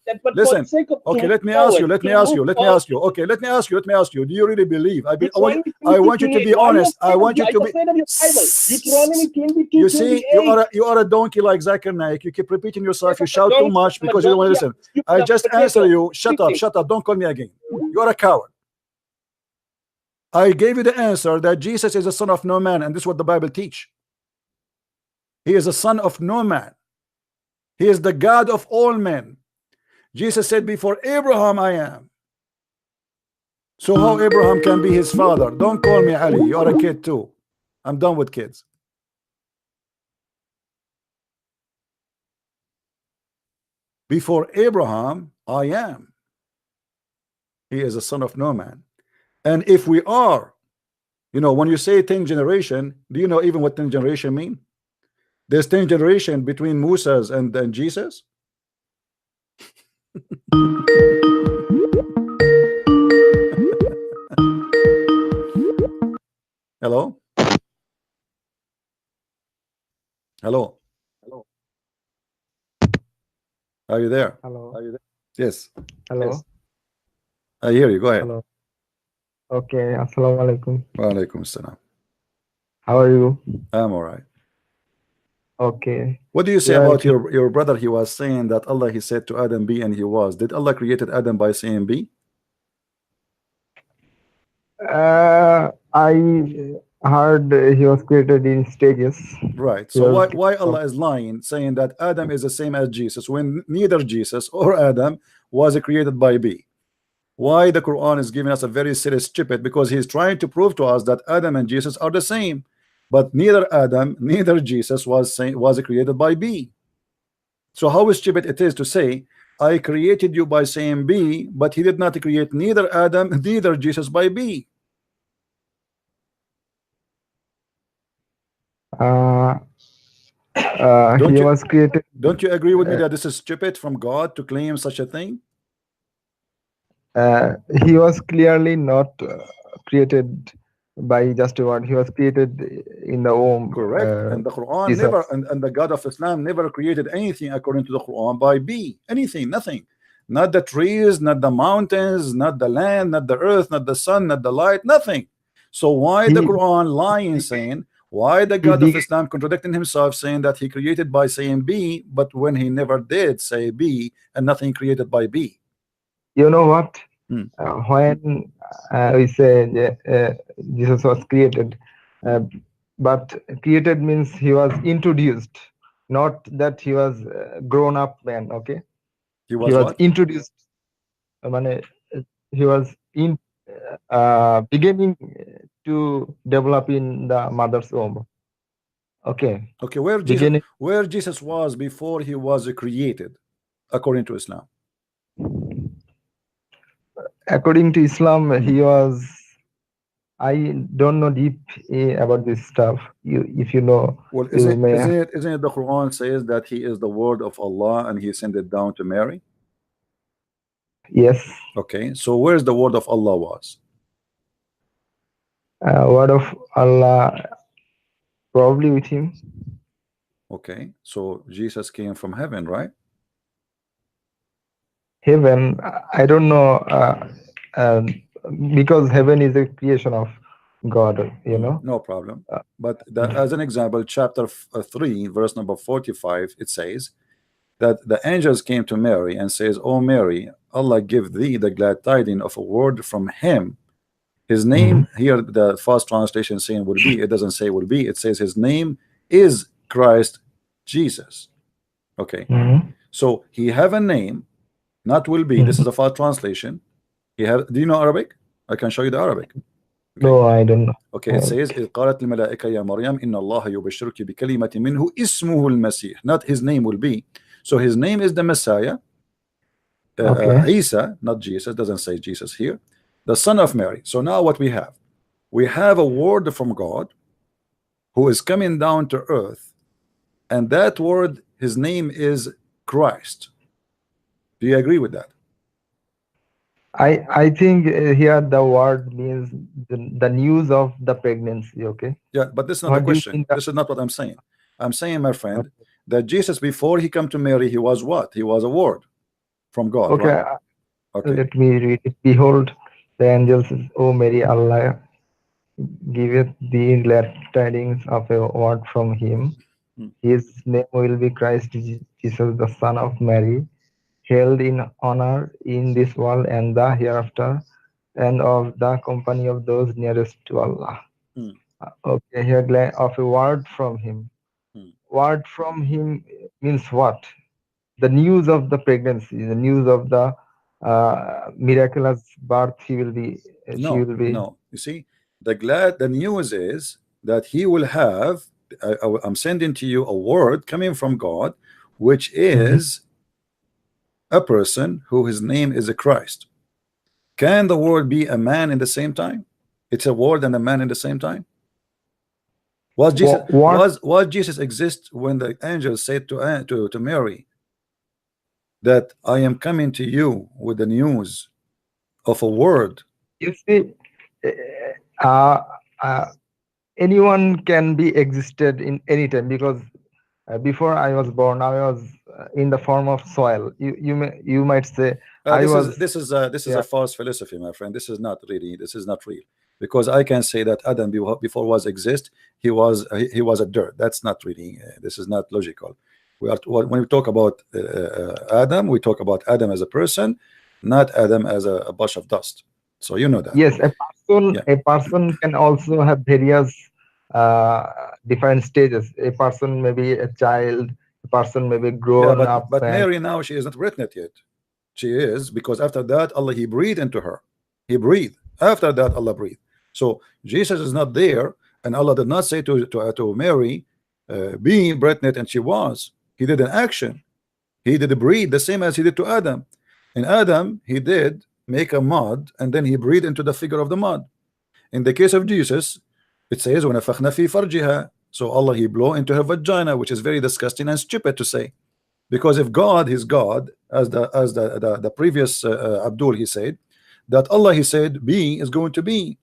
that, but for the Listen. sake of Okay, to let me move ask you. forward, Let to me ask move you. Let me forward. ask you. Okay, let me ask you. Do you really believe? Deuteronomy I want you to 20:28. be Why are you honest. I afraid of want you? you Are to you be. afraid of your Bible? Deuteronomy You see, 22:28. you are a donkey like Zakir Naik. You keep repeating yourself. Yes, You I'm a shout too donkey. much I'm a because you don't want to donkey. listen. I'm stupid. I I'm a just answer potato. you. Shut up. Speaking. Shut up. Don't call me again. You are a coward. I gave you the answer that Jesus is the son of no man, and this is what the Bible teach. He is the son of no man. He is the God of all men. Jesus said, before Abraham I am. So how Abraham can be his father? Don't call me Ali. You are a kid too. I'm done with kids. Before Abraham I am. He is a son of no man. And if we are, you know, when you say 10 generation, do you know even what 10 generation mean? There's 10 generation between Moses and Jesus. Hello? Hello? Hello. Are you there? Hello. Yes. Hello. I hear you. Go ahead. Hello. Okay. Assalamu alaikum. Wa alaikum salam. How are you? I'm all right. Okay. What do you say Yeah. about your brother? He was saying that Allah, he said to Adam, be, and he was. Did Allah created Adam by saying be? I heard he was created in stages. Right. He So was why Allah is lying, saying that Adam is the same as Jesus when neither Jesus or Adam was created by be? Why the Quran is giving us a very serious stupid? Because he's trying to prove to us that Adam and Jesus are the same, but neither Adam, neither Jesus was created by be. So how stupid it is to say, I created you by saying be, but he did not create neither Adam, neither Jesus by be. he was created. Don't you agree with me that this is stupid from God to claim such a thing? He was clearly not created by just a word. He was created in the womb. Correct. And the Quran Jesus. never, and the God of Islam never created anything according to the Quran by be. Anything, nothing. Not the trees, not the mountains, not the land, not the earth, not the sun, not the light, nothing. So why the Quran lying, saying, why the God of Islam contradicting himself, saying that he created by saying be, but when he never did say be, and nothing created by be? You know what? When we say Jesus was created, but created means he was introduced, not that he was grown up man. Okay, he was introduced. He was in beginning to develop in the mother's womb. Okay. Okay, where Jesus was before he was created, according to Islam? According to Islam, he was. I don't know deep about this stuff. If you know, well, isn't it the Quran says that he is the word of Allah and he sent it down to Mary? Yes. Okay, so where's the word of Allah was? Word of Allah probably with him. Okay, so Jesus came from heaven, right? Heaven, I don't know, because heaven is a creation of God, you know. No problem. But as an example, chapter 3, verse number 45, it says that the angels came to Mary and says, "Oh Mary, Allah give thee the glad tidings of a word from him. His name," here the first translation saying will be, it doesn't say will be, it says his name is Christ Jesus. Okay. So he have a name, not will be. This is the first translation. He have, do you know Arabic? I can show you the Arabic. Okay. No, I don't know. Okay, it says إذ قالت الملائكة يا مريم إن الله يبشرك بكلمة منه اسمه المسيح. Not his name will be. So his name is the Messiah. Isa, not Jesus, doesn't say Jesus here. The son of Mary. So now what we have a word from God who is coming down to earth, and that word, his name is Christ. Do you agree with that? I think here the word means the news of the pregnancy. Okay. Yeah, but this is not the question. This is not what I'm saying. I'm saying, my friend, that Jesus, before he come to Mary, he was what? He was a word. from God, Okay, right? Okay. let me read it. Behold, the angel says, O Mary, Allah giveth thee glad tidings of a word from him. Hmm. His name will be Christ Jesus, the Son of Mary, held in honor in this world and the hereafter, and of the company of those nearest to Allah. Hmm. Okay, here glad of a word from him. Hmm. Word from him means what? The news of the pregnancy, the news of the miraculous birth. She will be. No, no. You see, the news is that he will have. I'm sending to you a word coming from God, which is a person who his name is a Christ. Can the word be a man in the same time? It's a word and a man in the same time. Was Jesus was Jesus exist when the angel said to Mary that I am coming to you with the news of a word? You see, uh, uh, anyone can be existed in any time, because before I was born, I was in the form of soil. You might say I was. This is a false philosophy, my friend. This is not real, because I can say that Adam before was exist, he was a dirt. That's not really this is not logical. When we talk about Adam, we talk about Adam as a person, not Adam as a bunch of dust. So you know that. Yes, a person can also have various different stages. A person may be a child, a person may be grown up. But Mary now, she is not written yet. She is, because after that Allah he breathed into her. He breathed. After that Allah breathed. So Jesus is not there, and Allah did not say to Mary, be pregnant, and she was. He did an action. He did breathe the same as he did to Adam. In Adam he did make a mud, and then he breathed into the figure of the mud. In the case of Jesus, it says وَنَفَخْنَا فِي فَرْجِهَا. So Allah he blow into her vagina, which is very disgusting and stupid to say. Because if God is God, as the previous Abdul he said, that Allah he said be is going to be.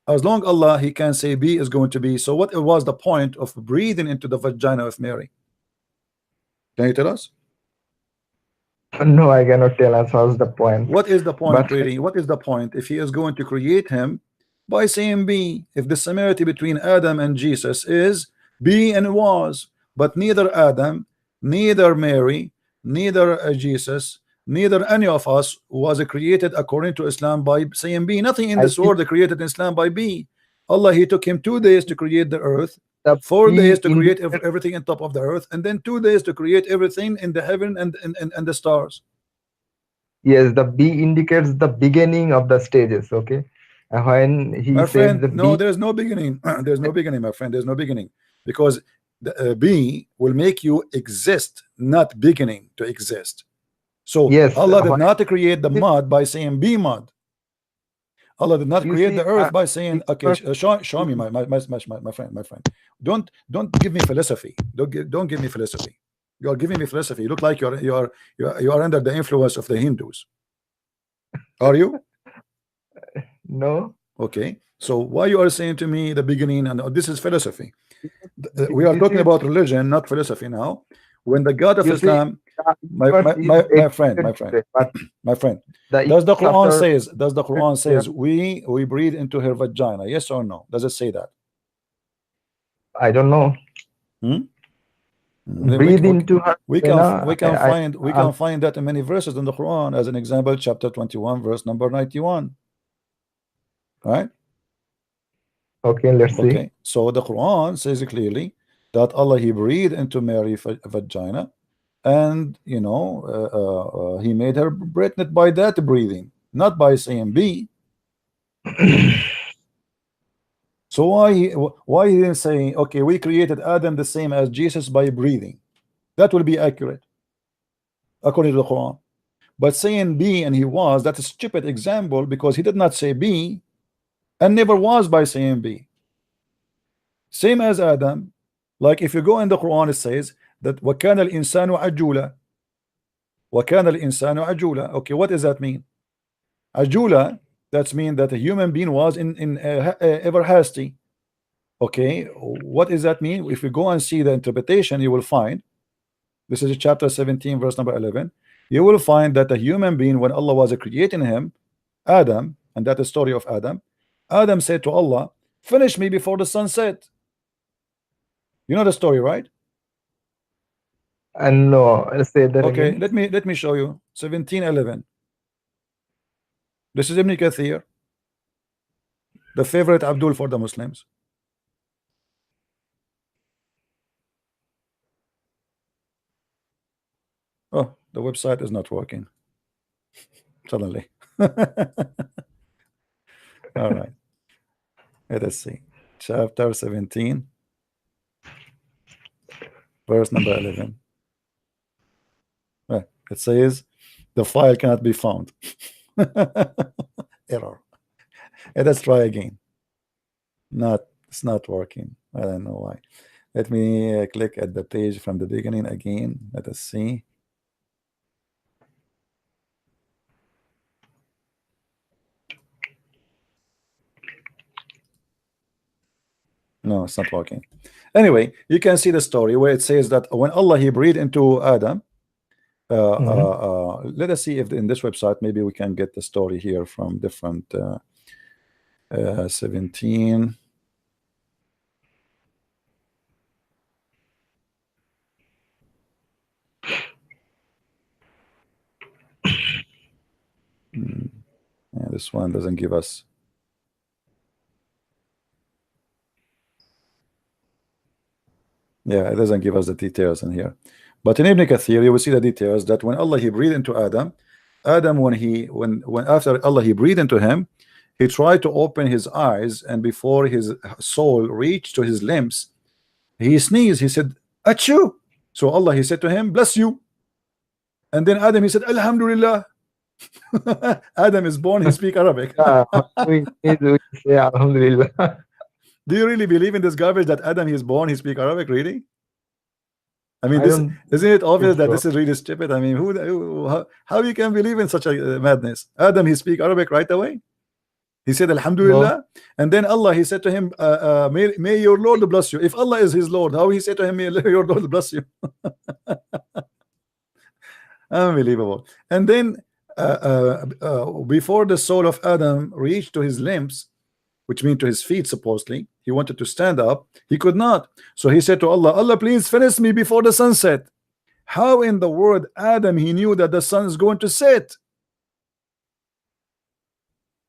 As long Allah he can say be is going to be. So what was the point of breathing into the vagina of Mary? Can you tell us? No, I cannot tell us what's the point. What is the point, really? What is the point if he is going to create him by saying be? If the similarity between Adam and Jesus is be and was, but neither Adam, neither Mary, neither Jesus, neither any of us was created according to Islam by saying be. Nothing in this world created in Islam by be. Allah he took him 2 days to create the earth, 4 days to create everything on top of the earth, and then 2 days to create everything in the heaven and the stars. Yes, the B indicates the beginning of the stages. Okay, when he said the no, there's no beginning. There's no beginning, my friend. There's no beginning, because the B will make you exist, not beginning to exist. So yes, Allah did not create the mud by saying be mud. Allah did not create the earth by saying, okay, show me my friend. Don't give me philosophy. Don't give me philosophy. You are giving me philosophy. You look like you are under the influence of the Hindus. Are you? No. Okay. So why you are saying to me the beginning and this is philosophy? We are talking about religion, not philosophy now. When the God of Islam, my friend, does the Quran says we breathe into her vagina? Yes or no? Does it say that? I don't know. Breathe into her. We can find that in many verses in the Quran. As an example, chapter 21, verse number 91. Right? Okay, let's see. Okay, so the Quran says clearly that Allah he breathed into Mary's vagina, and you know he made her pregnant by that breathing, not by saying be. So why he didn't say, okay, we created Adam the same as Jesus by breathing? That will be accurate according to the Quran. But saying be and he was, that's a stupid example, because he did not say be and never was by saying be. Same as Adam. Like if you go in the Quran, it says that وَكَانَ الْإِنسَانُ عَجُولًا. وَكَانَ الْإِنسَانُ عَجُولًا. Okay, what does that mean? Ajula, that's mean that a human being was ever hasty. Okay, what does that mean? If you go and see the interpretation, you will find this is chapter 17, verse number 11. you will find that a human being, when Allah was creating him, Adam, and that is the story of Adam, Adam said to Allah, finish me before the sun set. You know the story, right? And no, say that Okay, again. let me show you. 17:11. This is Ibn Kathir, the favorite Abdul for the Muslims. Oh, the website is not working. Suddenly. All right. Let us see. Chapter 17, verse number 11. It says the file cannot be found. Error. Let us try again. It's not working. I don't know why. Let me click at the page from the beginning again. Let us see. No, it's not working. Anyway, you can see the story where it says that when Allah he breathed into Adam. Let us see if in this website maybe we can get the story here from different 17. Yeah, this one doesn't give us. Yeah, it doesn't give us the details in here. But in Ibn Kathir, you will see the details that when Allah he breathed into Adam, when after Allah he breathed into him, he tried to open his eyes, and before his soul reached to his limbs, he sneezed. He said, "Achoo!" So Allah he said to him, "Bless you." And then Adam he said, "Alhamdulillah." Adam is born, he speaks Arabic. We say Alhamdulillah. Do you really believe in this garbage that Adam is born, he speaks Arabic? Really? I mean, isn't it obvious that this is really stupid? I mean, how you can believe in such a madness? Adam, he speak Arabic right away. He said Alhamdulillah, and then Allah he said to him, may your Lord bless you. If Allah is his Lord, how he said to him, may your Lord bless you? Unbelievable. And then before the soul of Adam reached to his limbs, which means to his feet, supposedly he wanted to stand up, he could not. So he said to Allah, Allah, please finish me before the sunset. How in the world Adam he knew that the sun is going to set?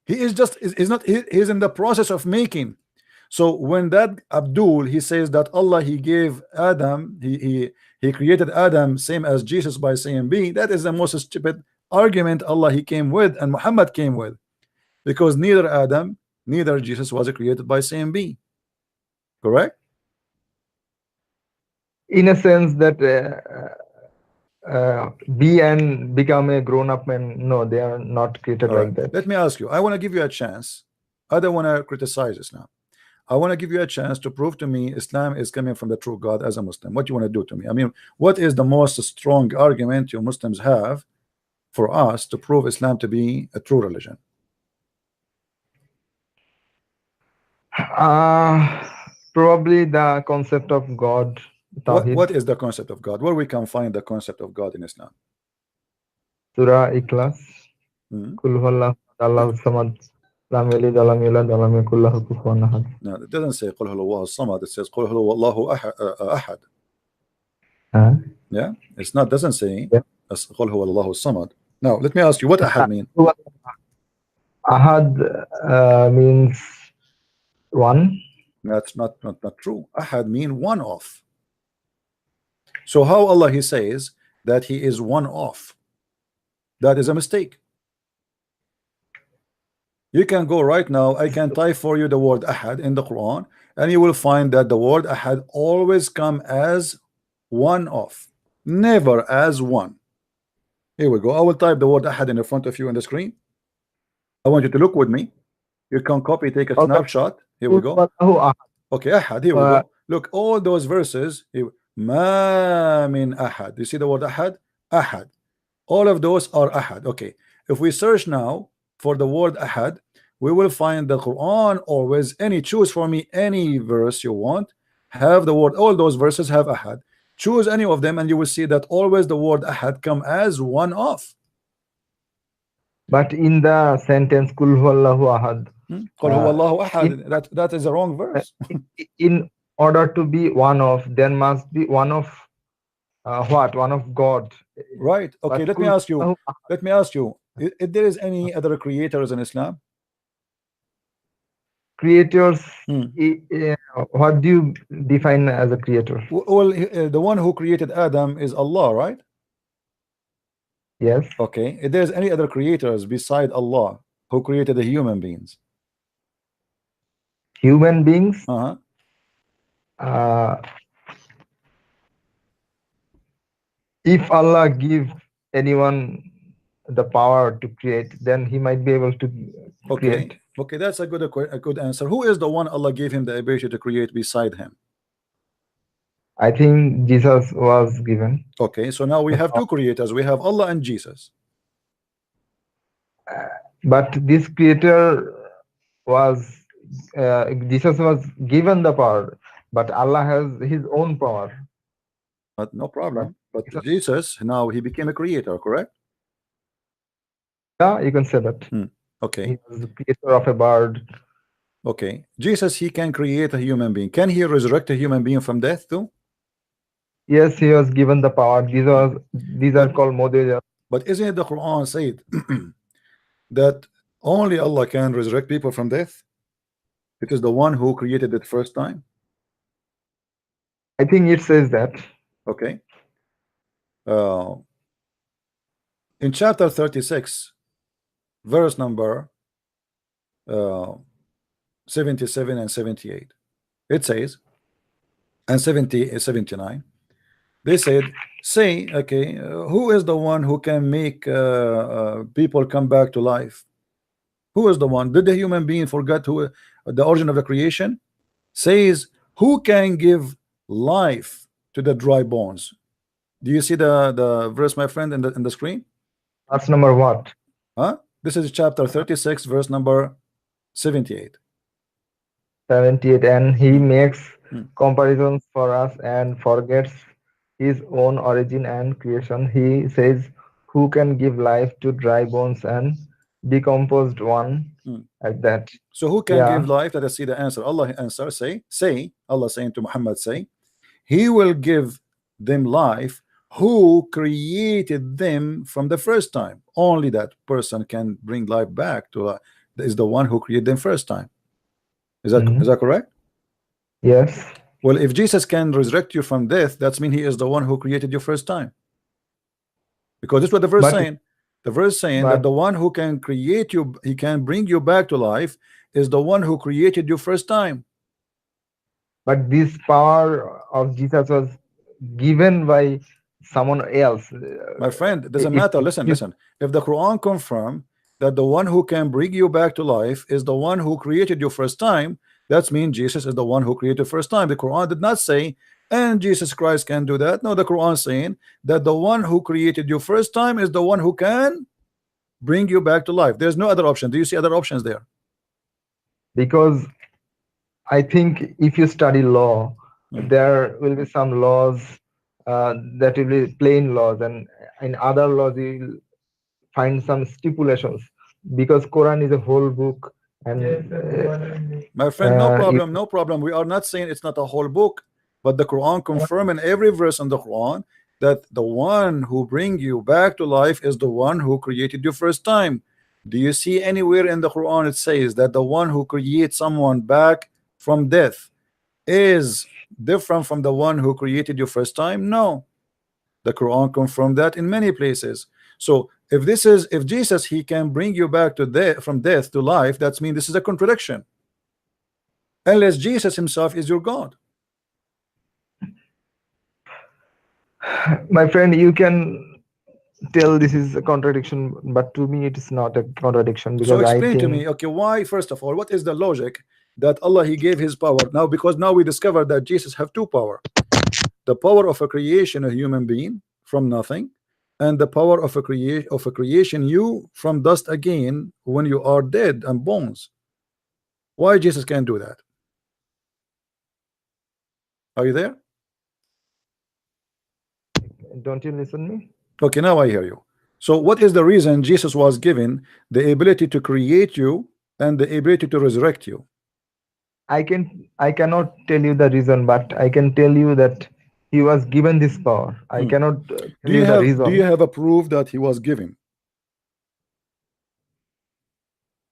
He is just he's in the process of making. So when that Abdul he says that Allah he gave Adam, he created Adam same as Jesus by saying B, that is the most stupid argument Allah he came with and Muhammad came with, because neither Adam neither Jesus was created by saying B. Correct? In a sense that be and become a grown-up man, no, they are not created like that. Let me ask you, I want to give you a chance. I don't want to criticize Islam. I want to give you a chance to prove to me Islam is coming from the true God as a Muslim. What do you want to do to me? I mean, what is the most strong argument you Muslims have for us to prove Islam to be a true religion? Probably the concept of God. What is the concept of God? Where we can find the concept of God in Islam? Surah Ikhlas. Kul huwallahu Allahu samad. Lam yalid wa lam yulad wa lam yakul lahu kufuwan ahad. No, it doesn't say Qul huwallahu samad. It says Qul huwallahu ahad. Yeah, it's not. Doesn't say Qul huwallahu samad. Now let me ask you, what ahad mean? Ahad means one. That's not true. Ahad mean one of. So how Allah he says that he is one of? That is a mistake. You can go right now, I can type for you the word ahad in the Quran, and you will find that the word ahad always come as one of, never as one. Here we go. I will type the word ahad in front of you on the screen. I want you to look with me. You can copy, take a snapshot. Here we go. Okay, ahad. Here we go. Look, all those verses. Here, ma min ahad. You see the word ahad? Ahad. All of those are ahad. Okay. If we search now for the word ahad, we will find the Quran always. Choose for me any verse you want. Have the word. All those verses have ahad. Choose any of them and you will see that always the word ahad come as one of. But in the sentence Kul huwallahu ahad, Qul huwallahu ahad, that is a wrong verse. in order to be one of, there must be one of what? One of God. Right. Okay, But let me Kul ask you. huwallahu Let me ask you. If there is any other creators in Islam? creators, what do you define as a creator? Well, the one who created Adam is Allah, right? Yes. Okay. If there's any other creators beside Allah who created the human beings? Human beings. If Allah give anyone the power to create, then he might be able to create. Okay, that's a good answer. Who is the one Allah gave him the ability to create beside him? I think Jesus was given. Okay, so now we have two creators. We have Allah and Jesus. But this creator was Jesus was given the power, but Allah has his own power. But no problem. But Jesus, now he became a creator, correct? Yeah, you can say that. Okay. He was the creator of a bird. Okay. Jesus, he can create a human being. Can he resurrect a human being from death too? Yes, he was given the power. These are called mu'jiza. But isn't it the Quran said that only Allah can resurrect people from death? It is the one who created it first time. I think it says that. Okay. In chapter 36, verse number 77 and 78, it says, and 79, they said, say, okay, who is the one who can make people come back to life? Who is the one? Did the human being forget who the origin of the creation? Says, who can give life to the dry bones? Do you see the verse, my friend, in the screen? That's number what? This is chapter 36, verse number 78. 78, and he makes comparisons for us and forgets his own origin and creation. He says, who can give life to dry bones and decomposed one, like that. So who can give life? Let us see the answer. Allah answer, say Allah saying to Muhammad, say, he will give them life who created them from the first time. Only that person can bring life back to life. Is the one who created them first time. Is that correct? Yes. Well, if Jesus can resurrect you from death, that means he is the one who created you first time. Because that's what the verse saying. The verse saying that the one who can create you, he can bring you back to life, is the one who created you first time. But this power of Jesus was given by someone else. My friend, it doesn't matter. Listen. If the Quran confirm that the one who can bring you back to life is the one who created you first time, that means Jesus is the one who created first time. The Quran did not say, and Jesus Christ can do that. No, the Quran is saying that the one who created you first time is the one who can bring you back to life. There's no other option. Do you see other options there? Because I think if you study law, there will be some laws that will be plain laws, and in other laws you will find some stipulations. Because Quran is a whole book, and my friend, no problem. We are not saying it's not a whole book, but the Quran confirm in every verse in the Quran that the one who bring you back to life is the one who created you first time. Do you see anywhere in the Quran it says that the one who creates someone back from death is different from the one who created you first time? No. The Quran confirmed that in many places. So if Jesus, he can bring you back to death, from death to life, that means this is a contradiction. Unless Jesus himself is your God. My friend, you can tell this is a contradiction, but to me it is not a contradiction. Because so explain to me, okay, why, first of all, what is the logic that Allah, he gave his power now? Because now we discover that Jesus have two power: the power of a creation, a human being from nothing, and the power of a creation you from dust again when you are dead and bones. Why Jesus can't do that? Are you there? Don't you listen me? Okay, now I hear you. So what is the reason Jesus was given the ability to create you and the ability to resurrect you? I cannot tell you the reason, but I can tell you that he was given this power. I cannot tell you the reason. Do you have a proof that he was given?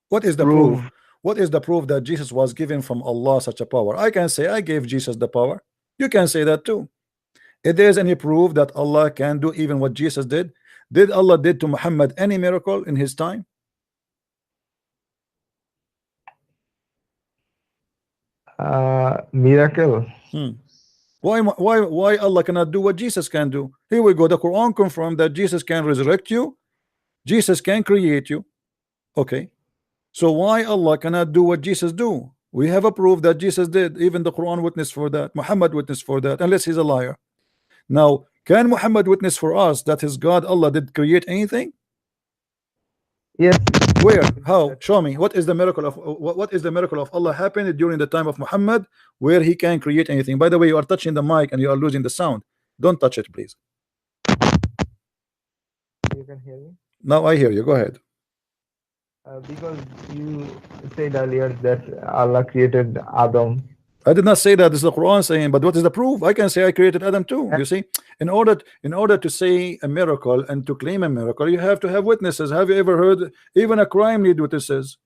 What is the proof? What is the proof that Jesus was given from Allah such a power? I can say I gave Jesus the power. You can say that too. If there is any proof that Allah can do even what Jesus did Allah did to Muhammad any miracle in his time? Miracle. Why Allah cannot do what Jesus can do? Here we go. The Quran confirmed that Jesus can resurrect you, Jesus can create you. Okay, so why Allah cannot do what Jesus do? We have a proof that Jesus did. Even the Quran witnessed for that. Muhammad witnessed for that, unless he's a liar. Now, can Muhammad witness for us that his God Allah did create anything? Yes. Where? How? Show me. What is the miracle of what is the miracle of Allah happened during the time of Muhammad where he can create anything? By the way, you are touching the mic and you are losing the sound. Don't touch it, please. You can hear me? Now I hear you. Go ahead. Because you said earlier that Allah created Adam. I did not say that. This is the Quran saying, but what is the proof? I can say I created Adam too. You see, in order to say a miracle and to claim a miracle, you have to have witnesses. Have you ever heard even a crime need witnesses?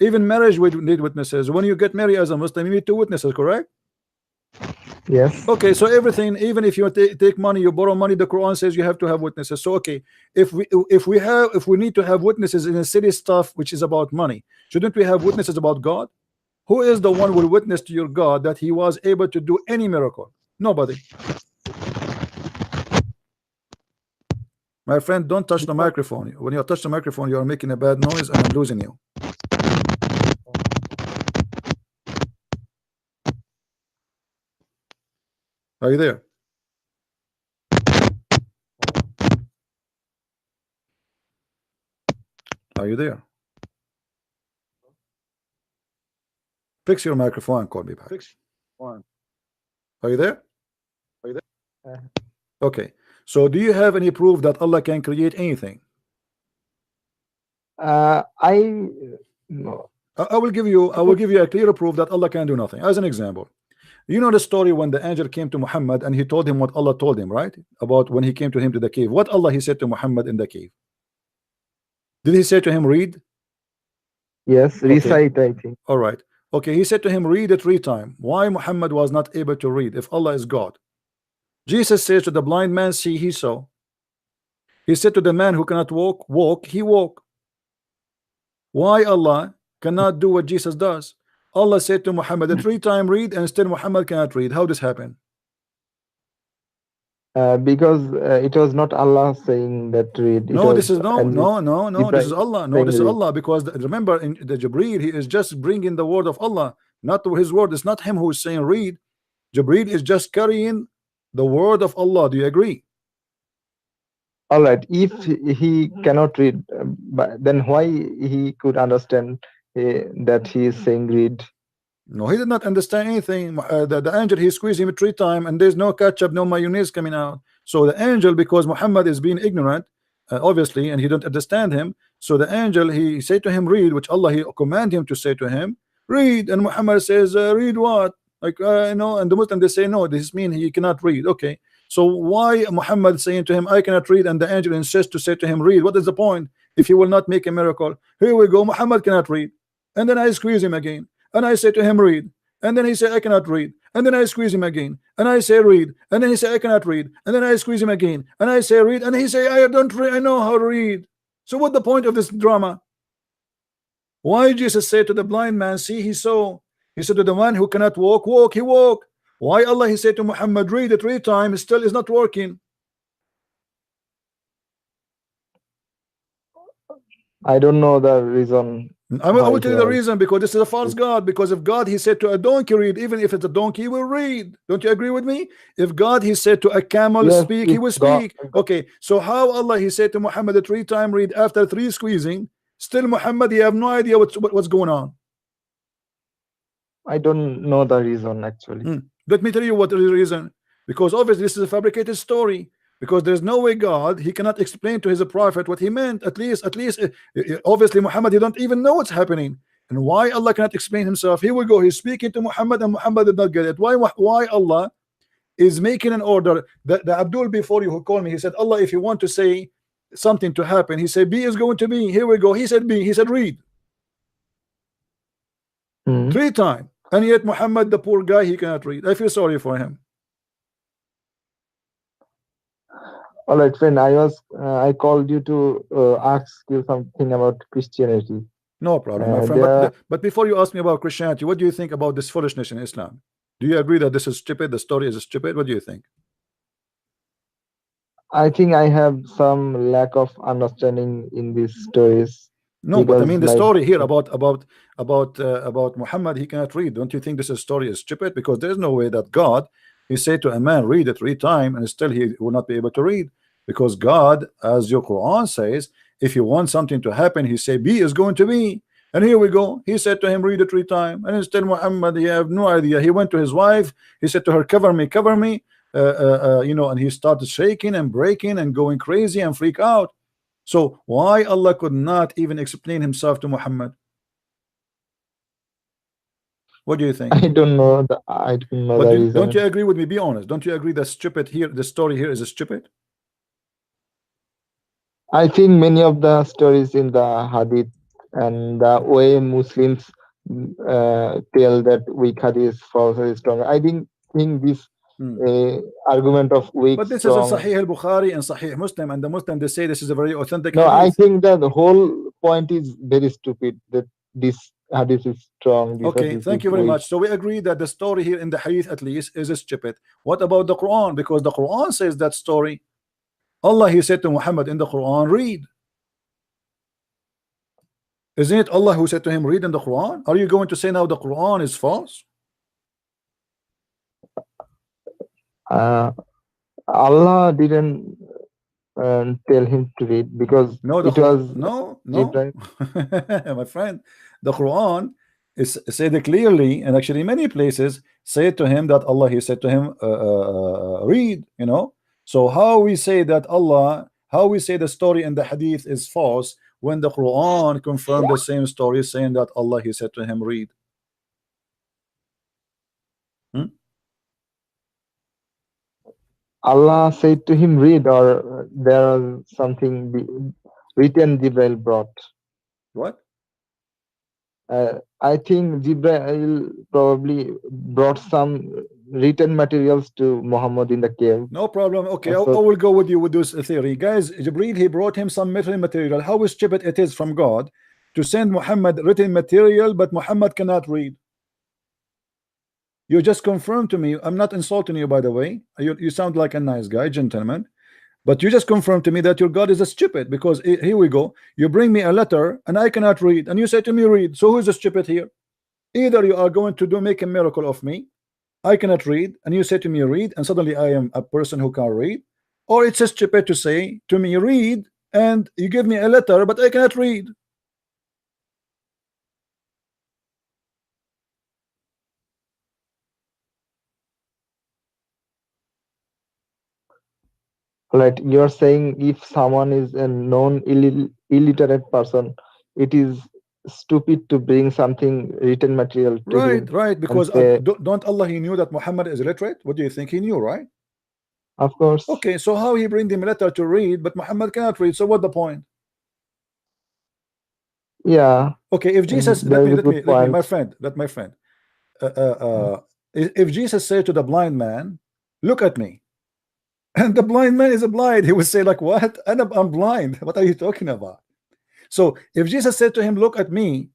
Even marriage would need witnesses. When you get married as a Muslim, you need 2 witnesses, correct? Yes. Okay, so everything, even if you take money, you borrow money, the Quran says you have to have witnesses. So okay, if we need to have witnesses in a city stuff which is about money, shouldn't we have witnesses about God? Who is the one who will witness to your God that he was able to do any miracle? Nobody. My friend, don't touch the microphone. When you touch the microphone, you are making a bad noise and I'm losing you. Are you there? Are you there? Fix your microphone and call me back. Are you there? Okay. So do you have any proof that Allah can create anything? No. I will give you a clear proof that Allah can do nothing. As an example, you know the story when the angel came to Muhammad and he told him what Allah told him, right? About when he came to him to the cave. What Allah he said to Muhammad in the cave? Did he say to him, read? Yes, recite, I think. All right. Okay, he said to him, read it 3 times. Why Muhammad was not able to read if Allah is God? Jesus says to the blind man, see, he saw. He said to the man who cannot walk, walk, he walk. Why Allah cannot do what Jesus does? Allah said to Muhammad, the 3 times read, and still Muhammad cannot read. How this happen? Because it was not Allah saying that read. No, this is this is Allah. No, this is Allah, because remember in the Jibreel, he is just bringing the word of Allah, not his word. It's not him who is saying read. Jibreel is just carrying the word of Allah. Do you agree? All right. If he cannot read, then why he could understand that he is saying read? No, he did not understand anything. The angel, he squeezed him 3 times and there's no ketchup, no mayonnaise coming out. So the angel, because Muhammad is being ignorant, obviously, and he don't understand him, so the angel, he said to him read, which Allah he command him to say to him read, and Muhammad says read what? Like and the Muslim they say no, this means he cannot read. Okay, so why Muhammad saying to him I cannot read, and the angel insists to say to him read? What is the point if he will not make a miracle? Here we go, Muhammad cannot read, and then I squeeze him again, and I say to him read, and then he said I cannot read, and then I squeeze him again, and I say read, and then he said I cannot read, and then I squeeze him again, and I say read, and he say I don't read, I know how to read. So what the point of this drama? Why Jesus said to the blind man, see, he saw? He said to the one who cannot walk, walk, he walk. Why Allah he said to Muhammad read it 3 times, still is not working? I don't know the reason. I will tell you the reason, because this is a false God. Because if God he said to a donkey read, even if it's a donkey, he will read. Don't you agree with me? If God he said to a camel speak, he will speak. Okay, so how Allah he said to Muhammad the 3 times read after 3 squeezing, still Muhammad he have no idea what's going on? I don't know the reason actually. Let me tell you what is the reason. Because obviously this is a fabricated story. because there's no way God, he cannot explain to his prophet what he meant. At least obviously Muhammad, he don't even know what's happening. And why Allah cannot explain himself? Here we go, he's speaking to Muhammad and Muhammad did not get it. Why Allah is making an order? The Abdul before you who called me, he said, Allah, if you want to say something to happen, he said B is going to be. Here we go, he said B, he said read. 3 times, and yet Muhammad, the poor guy, he cannot read. I feel sorry for him. All right, friend, I called you to ask you something about Christianity. No problem, my friend. But before you ask me about Christianity, what do you think about this foolishness in Islam? Do you agree that this is stupid? The story is stupid? What do you think? I think I have some lack of understanding in these stories. No, but I mean the story here about Muhammad, he cannot read. Don't you think this story is stupid? Because there's no way that God, he said to a man, read it 3 times, and still he will not be able to read. Because God, as your Quran says, if you want something to happen, he say B is going to be. And here we go, he said to him, read it 3 times, and instead Muhammad, he have no idea. He went to his wife, he said to her, cover me, you know, and he started shaking and breaking and going crazy and freak out. So why Allah could not even explain himself to Muhammad? What do you think? I don't know the reason. Don't you agree with me? Be honest. Don't you agree that stupid here, the story here is stupid? I think many of the stories in the hadith and the way Muslims tell that weak hadith is false or strong, I think this argument of weak. But this strong, is a Sahih al-Bukhari and Sahih Muslim, and the Muslim, they say this is a very authentic no, hadith. I think that the whole point is very stupid, that this hadith is strong. Okay, thank you very much. So we agree that the story here in the hadith at least is stupid. What about the Quran? Because the Quran says that story. Allah, he said to Muhammad in the Quran, read. Isn't it Allah who said to him, read in the Quran? Are you going to say now the Quran is false? Allah didn't tell him to read, because it was my friend, the Quran is said clearly, and actually many places say to him that Allah, he said to him, read, you know. So how we say that Allah, how we say the story in the hadith is false when the Quran confirmed the same story, saying that Allah, he said to him, read? Allah said to him, read, or there was something written Jibril brought. What? I think Jibril probably brought some written materials to Muhammad in the cave. No problem. Okay, I will go with you with this theory. Guys, Jibril, he brought him some written material. How stupid it is from God to send Muhammad written material, but Muhammad cannot read. You just confirmed to me, I'm not insulting you, by the way. You sound like a nice guy, gentleman. But you just confirmed to me that your God is a stupid, because here we go. You bring me a letter and I cannot read, and you say to me, read. So who is a stupid here? Either you are going to make a miracle of me, I cannot read, and you say to me, read, and suddenly I am a person who can read, or it's a stupid to say to me, read, and you give me a letter, but I cannot read. Right, you're saying if someone is a known illiterate person, it is stupid to bring something written material to him. Right, because don't Allah, he knew that Muhammad is illiterate? What do you think? He knew, right? Of course. Okay, so how he bring him a letter to read, but Muhammad cannot read? So what the point? Yeah. Okay, if Jesus, let me, my friend, if Jesus said to the blind man, look at me, and the blind man is blind, he would say like, what? I'm blind. What are you talking about? So if Jesus said to him, look at me,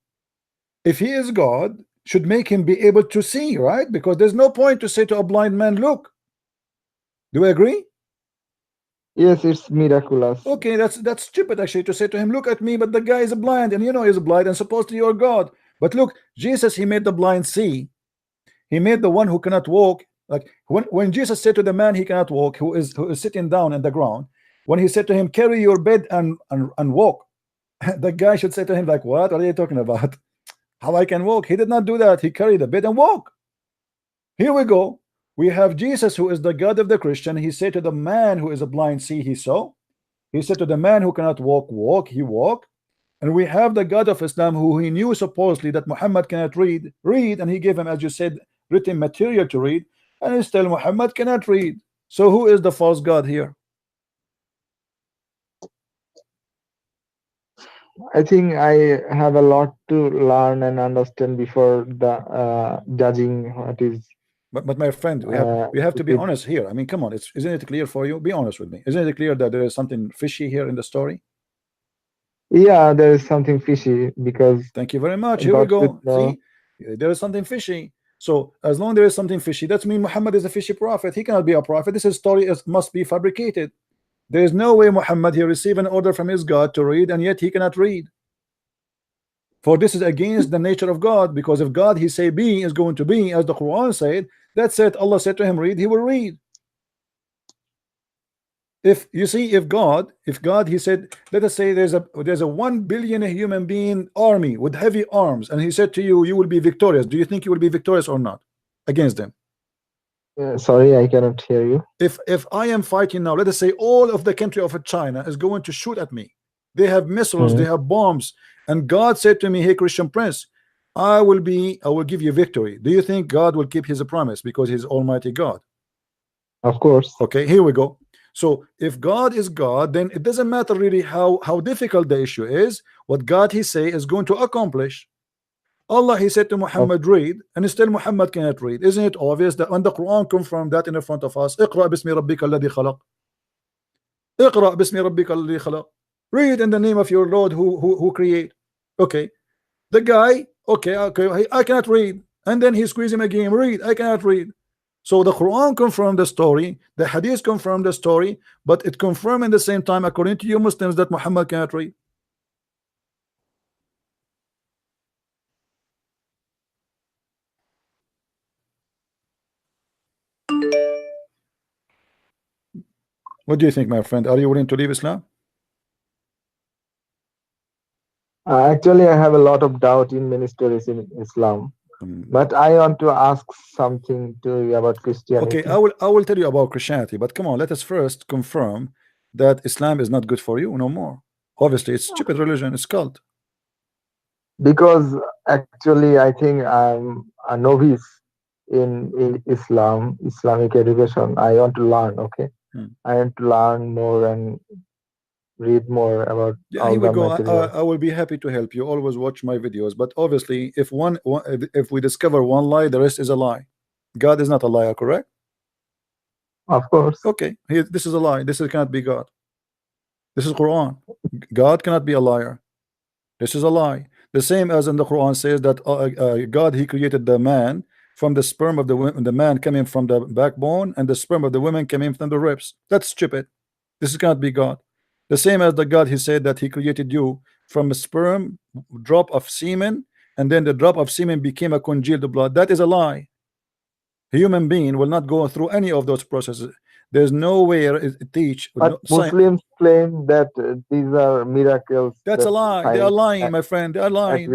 if he is God, should make him be able to see, right? Because there's no point to say to a blind man, look. Do we agree? Yes, it's miraculous. Okay, that's stupid actually to say to him, look at me, but the guy is blind, and you know he's blind, and supposedly you're God. But look, Jesus, he made the blind see. He made the one who cannot walk. Like when Jesus said to the man he cannot walk, who is sitting down on the ground, when he said to him, carry your bed and walk, the guy should say to him like, what are you talking about? How I can walk? He did not do that. He carried the bed and walk. Here we go. We have Jesus, who is the God of the Christian. He said to the man who is a blind, see, he saw. He said to the man who cannot walk, walk, he walked. And we have the God of Islam, who he knew supposedly that Muhammad cannot read, and he gave him, as you said, written material to read, and still Muhammad cannot read. So who is the false God here? I think I have a lot to learn and understand before the judging what is. But my friend, we have to be honest here. I mean, come on, isn't it clear for you? Be honest with me. Isn't it clear that there is something fishy here in the story? Yeah, there is something fishy because. Thank you very much. Here we go. See, there is something fishy. So as long as there is something fishy, that means Muhammad is a fishy prophet. He cannot be a prophet. This story must be fabricated. There is no way Muhammad he received an order from his God to read, and yet he cannot read. For this is against the nature of God, because if God he say be is going to be, as the Quran said, that's it. Allah said to him read, he will read. If you see, if God he said, let us say there's a 1 billion human being army with heavy arms, and he said to you, you will be victorious. Do you think you will be victorious or not against them? Sorry, I cannot hear you. If I am fighting now, let us say all of the country of China is going to shoot at me. They have missiles, they have bombs, and God said to me, hey Christian Prince, I will give you victory. Do you think God will keep his promise because he's Almighty God? Of course. Okay, here we go. So if God is God, then it doesn't matter really how difficult the issue is. What God he say is going to accomplish. Allah he said to Muhammad read, and still Muhammad cannot read. Isn't it obvious that when the Quran confirmed that in the front of us, اقرأ باسم ربك الذي خلق, اقرأ باسم ربك الذي خلق, read in the name of your Lord who create. Okay, the guy, okay, I cannot read, and then he squeezed him again, read, I cannot read. So the Quran confirmed the story, the Hadith confirmed the story, but it confirmed in the same time, according to you Muslims, that Muhammad cannot read. What do you think, my friend? Are you willing to leave Islam? Actually, I have a lot of doubt in many stories in Islam, but I want to ask something to you about Christianity. Okay, I will tell you about Christianity, but come on, let us first confirm that Islam is not good for you no more. Obviously, it's stupid religion, it's cult. Because actually, I think I'm a novice in Islamic education. I want to learn. Okay, I want to learn more and read more about. Yeah, here we go. I will be happy to help you. Always watch my videos, but obviously, if we discover one lie, the rest is a lie. God is not a liar, correct? Of course. Okay, this is a lie. This cannot be God. This is Quran. God cannot be a liar. This is a lie. The same as in the Quran says that God he created the man from the sperm of the man coming from the backbone, and the sperm of the woman coming from the ribs. That's stupid. This cannot be God. The same as the God he said that he created you from a sperm drop of semen, and then the drop of semen became a congealed blood. That is a lie. A human being will not go through any of those processes. There's nowhere it teach. But Muslims claim that these are miracles. That's a lie. They are lying, my friend. They are lying.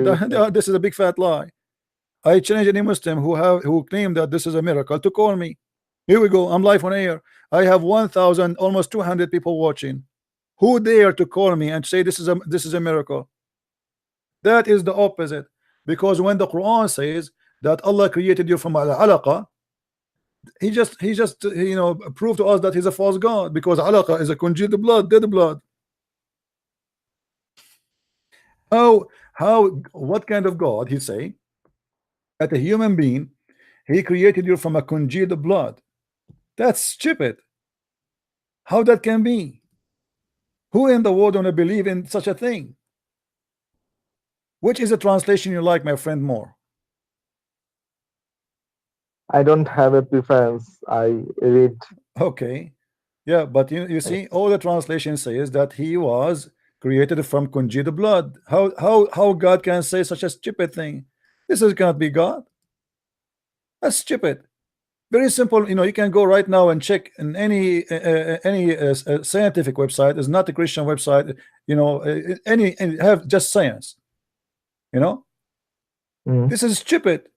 This is a big fat lie. I challenge any Muslim who claim that this is a miracle to call me. Here we go. I'm live on air. I have 1,000, almost 200 people watching. Who dare to call me and say this is a miracle? That is the opposite. Because when the Quran says that Allah created you from al-alaqa, he just proved to us that he's a false God, because alaqa is a congealed blood, dead blood. What kind of God he say that a human being he created you from a congealed blood? That's stupid. How that can be? Who in the world wanna believe in such a thing? Which is a translation you like, my friend, more? I don't have a preference. I read. Okay, yeah, but you see, all the translation says that he was created from congealed blood. How God can say such a stupid thing? This cannot be God. That's stupid. Very simple. You can go right now and check in any scientific website. It's not a Christian website. Have just science. This is stupid.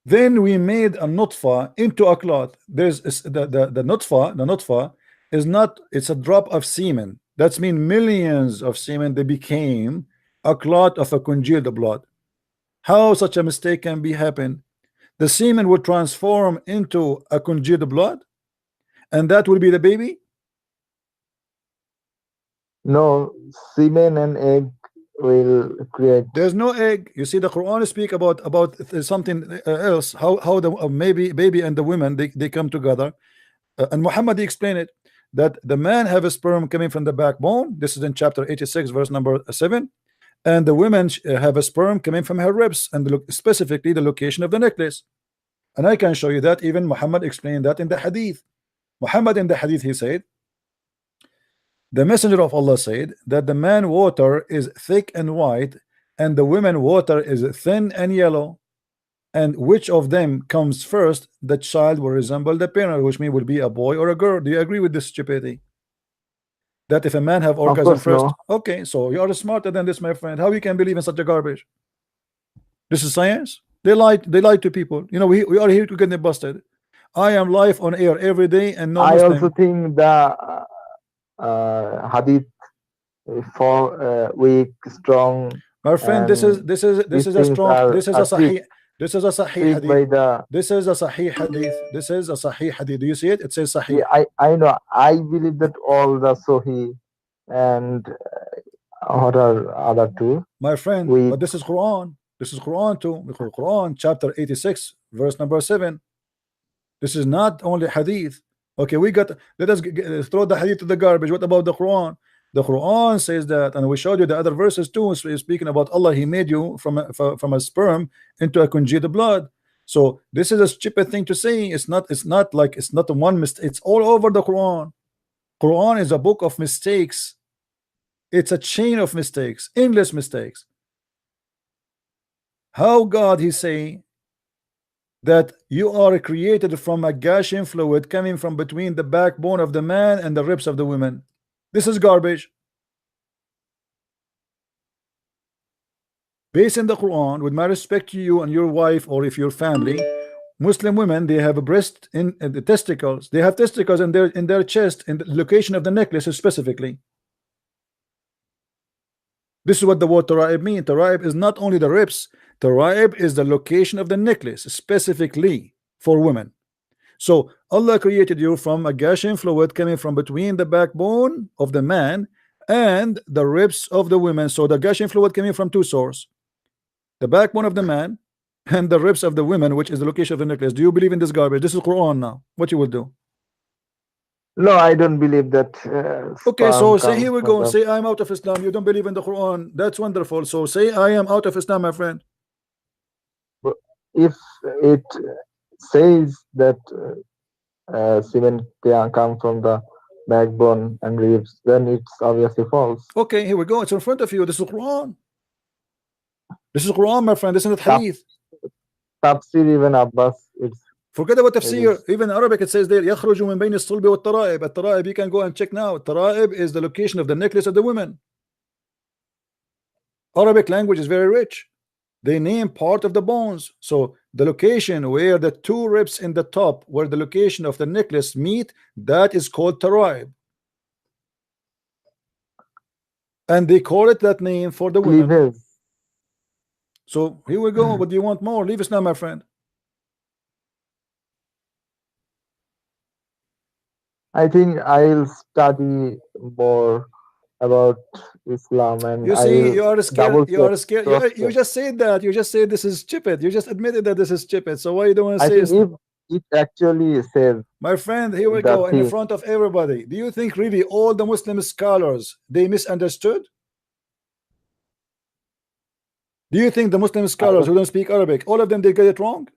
Then we made a nutfa into a clot. There's the nutfa is not, it's a drop of semen. That's mean millions of semen, they became a clot of a congealed blood. How such a mistake can be happen? The semen would transform into a congealed blood, and that will be the baby. No, semen and egg will create. There's no egg. You see, the Quran speak about something else. How the maybe baby and the women they come together, and Muhammad explained it that the man have a sperm coming from the backbone. This is in chapter 86, verse number 7, and the women have a sperm coming from her ribs, and specifically the location of the necklace. And I can show you that even Muhammad explained that in the hadith. Muhammad in the hadith, he said, the messenger of Allah said that the man water is thick and white, and the women water is thin and yellow, and which of them comes first, the child will resemble the parent, which means will be a boy or a girl. Do you agree with this stupidity? That if a man have orgasm first, no. okay, so you are smarter than this, my friend. How you can believe in such a garbage? This is science. They lied to people. You know, we are here to get them busted. I am live on air every day, and no I Muslim. also think the hadith for weak, strong. My friend, this is a strong. This is a sahih. This is a sahih hadith. This is a sahih hadith. This is a sahih hadith. Do you see it? It says sahih. Yeah, I know. I believe that all the sahih and what are other two. My friend, but this is Quran. This is Quran too. Quran chapter 86, verse number 7. This is not only hadith. Okay, let us throw the hadith to the garbage. What about the Quran? The Quran says that, and we showed you the other verses too, speaking about Allah. He made you from a sperm into a congealed blood. So this is a stupid thing to say. It's not one mistake. It's all over the Quran. Quran is a book of mistakes. It's a chain of mistakes, endless mistakes. How God he say that you are created from a gushing fluid coming from between the backbone of the man and the ribs of the women? This is garbage. Based in the Quran, with my respect to you and your wife, or if your family, Muslim women, they have a breast in the testicles. They have testicles in their chest, in the location of the necklace specifically. This is what the word tara'ib means. Tara'ib is not only the ribs. Tara'ib is the location of the necklace specifically for women. So Allah created you from a gushing fluid coming from between the backbone of the man and the ribs of the women. So the gushing fluid coming from two sources, the backbone of the man and the ribs of the women, which is the location of the necklace. Do you believe in this garbage? This is Quran now. What you will do? No, I don't believe that. Okay, so say here we go. Say I'm out of Islam. You don't believe in the Quran. That's wonderful. So say I am out of Islam, my friend. If it says that semen can come from the backbone and ribs, then it's obviously false. Okay, here we go. It's in front of you. This is Quran. This is Quran, my friend. This is not hadith. Tafsir, even Abbas, it's. Forget about tafsir. Even Arabic, it says there, يخرج من بين الصلب والترائب. الترائب, you can go and check now. Taraib is the location of the necklace of the women. Arabic language is very rich. They name part of the bones. So the location where the two ribs in the top, where the location of the necklace meet, that is called taraib. And they call it that name for the women. So here we go. What do you want more? Leave us now, my friend. I think I'll study more about Islam, and you see, you are scared. You are scared. You just said that. You just said this is stupid. You just admitted that this is stupid. So why you don't want to say it? It actually says, my friend, here we go in front of everybody. Do you think really all the Muslim scholars they misunderstood? Do you think the Muslim scholars who don't speak Arabic, all of them they get it wrong?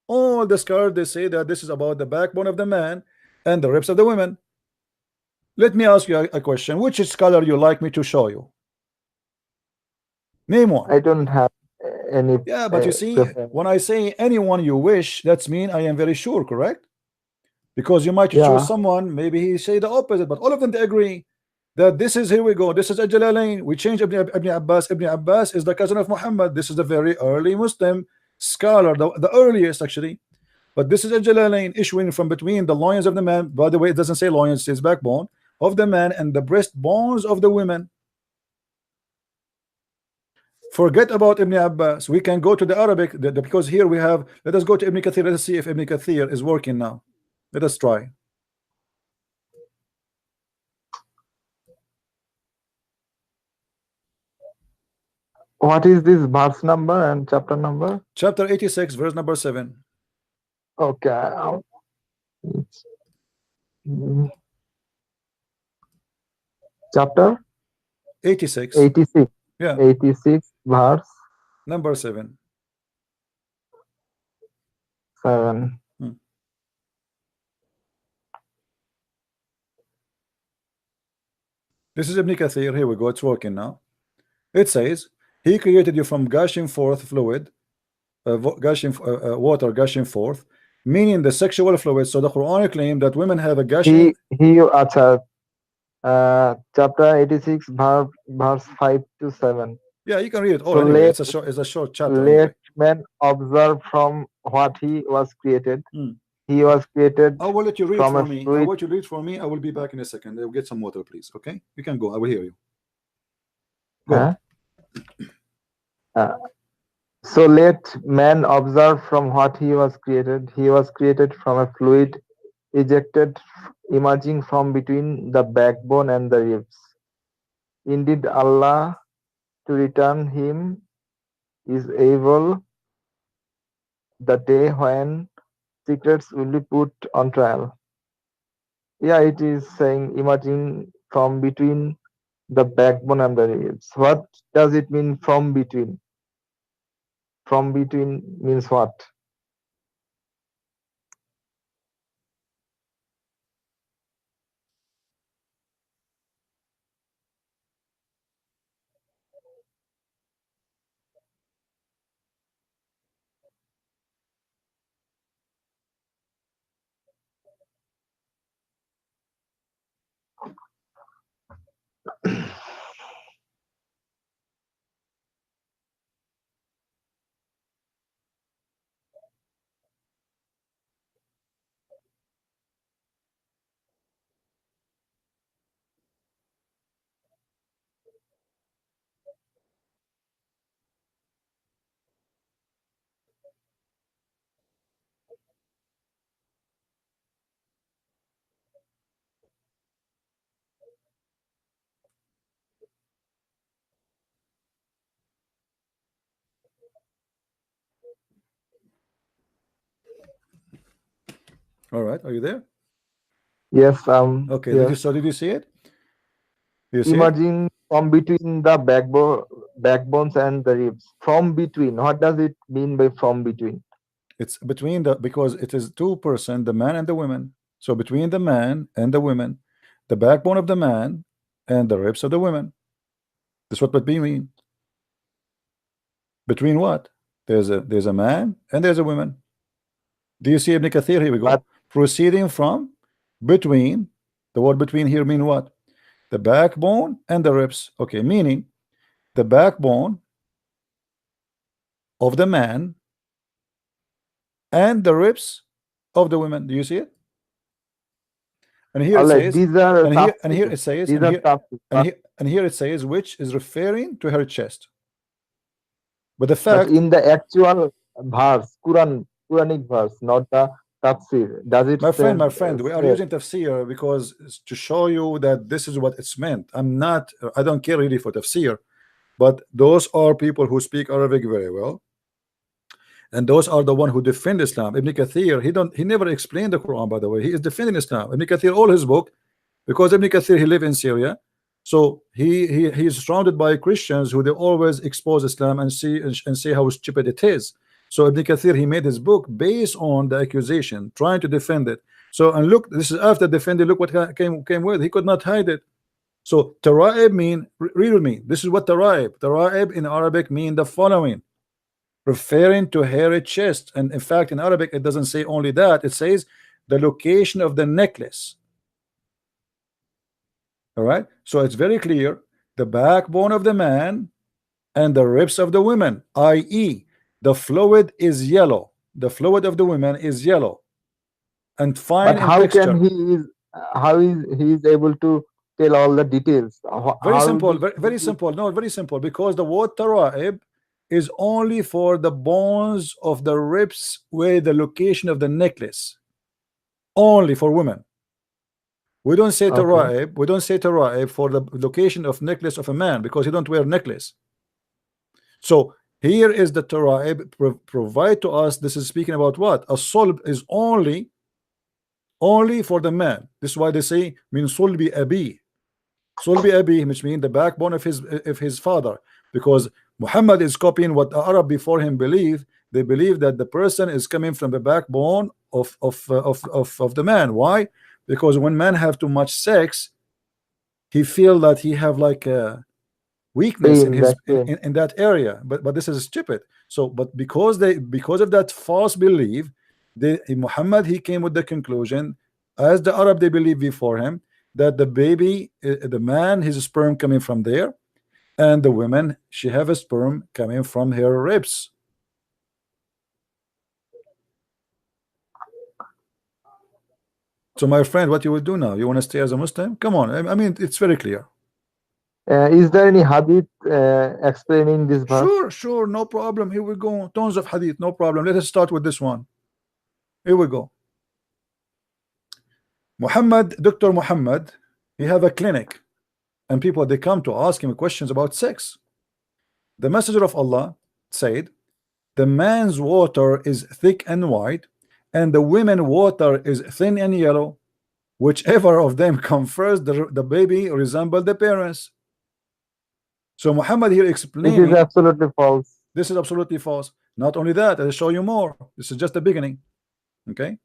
All the scholars they say that this is about the backbone of the man and the ribs of the women. Let me ask you a question. Which scholar you like me to show you? Name one. I don't have any. Yeah, but you see, when I say anyone you wish, that's mean I am very sure, correct? Because you might choose someone, maybe he say the opposite, but all of them they agree that this is, here we go, this is Al-Jalalain. We change Ibn Abbas. Ibn Abbas is the cousin of Muhammad. This is the very early Muslim scholar, the earliest actually. But this is a Jalalain issuing from between the loins of the man. By the way, it doesn't say loins, it says backbone of the man and the breastbones of the women. Forget about Ibn Abbas. We can go to the Arabic because here we have. Let us go to Ibn Kathir. Let us see if Ibn Kathir is working now. Let us try. What is this verse number and chapter number? Chapter 86, verse number 7. Okay. Chapter 86. 86. Yeah. 86 verse number 7. 7. This is Ibn Kathir. Here we go. It's working now. It says, He created you from gushing forth fluid, water gushing forth, meaning the sexual fluid. So the Quran claimed that women have a gushing. Chapter 86, verse 5 to 7. Yeah, you can read it all anyway. It's a short chapter. Let anyway. man observe from what he was created. He was created. I will let you read from for me. I want you to read for me. I will be back in a second. I'll get some water, please. Okay, you can go. I will hear you. Go. So let man observe from what he was created. He was created from a fluid ejected, emerging from between the backbone and the ribs. Indeed, Allah to return him is able the day when secrets will be put on trial. Yeah, it is saying emerging from between the backbone and the ribs. What does it mean from between? From between means what? All right, are you there? Yes. Okay. Yes. Did you see it? Emerging from between the backbones and the ribs. From between. What does it mean by from between? It's between because it is 2%, the man and the women. So between the man and the women, the backbone of the man and the ribs of the women. That's what between mean. Between what? There's a man and there's a woman. Do you see Ibn Kathir? Here we go. Proceeding from between. The word between here mean what? The backbone and the ribs. Okay, meaning the backbone of the man and the ribs of the women. Do you see it? And here it says, and here it says, and here it says, which is referring to her chest. But the fact, but in the actual verse, Quranic verse, not the tafsir, does it? My friend, we are using tafsir because to show you that this is what it's meant. I don't care really for tafsir, but those are people who speak Arabic very well. And those are the one who defend Islam. Ibn Kathir, he never explained the Quran, by the way. He is defending Islam. Ibn Kathir, all his book, because Ibn Kathir, he lived in Syria, so he is surrounded by Christians who they always expose Islam and see how stupid it is. So Ibn Kathir, he made his book based on the accusation, trying to defend it. So, and look, this is after defending. Look what came with. He could not hide it. So Tara'ib mean, read with me. This is what Tara'ib in Arabic mean the following. Referring to hairy chest, and in fact in Arabic it doesn't say only that, it says the location of the necklace. All right, so it's very clear, the backbone of the man and the ribs of the women, i.e. the fluid is yellow. The fluid of the women is yellow and fine But in how texture. can how is he is able to tell all the details? Very How simple, did very, very simple. No, very simple. Because the word tara'ib is only for the bones of the ribs where the location of the necklace. Only for women. We don't say Okay. tara'ib. We don't say tara'ib for the location of necklace of a man because he don't wear necklace. So here is the tara'ib provide to us. This is speaking about what? A sulb is only for the man. This is why they say min sulbi abi. Sulbi abi, which means the backbone of his father, because Muhammad is copying what the Arab before him believed. They believe that the person is coming from the backbone of the man. Why? Because when men have too much sex, he feel that he have like a weakness in his in that area. But this is stupid. So, but because of that false belief, Muhammad, he came with the conclusion, as the Arab they believe before him, that the baby, the man, his sperm coming from there, and the woman, she have a sperm coming from her ribs. So my friend, what you will do now? You want to stay as a Muslim? Come on. I mean, it's very clear. Is there any hadith explaining this verse? Sure, no problem. Here we go. Tons of hadith, no problem. Let us start with this one. Here we go. Dr. Muhammad, he have a clinic, and people they come to ask him questions about sex. The Messenger of Allah said, the man's water is thick and white, and the women water is thin and yellow. Whichever of them come first, the baby resemble the parents. So Muhammad here explaining, it is absolutely false. This is absolutely false. Not only that, I'll show you more. This is just the beginning. Okay.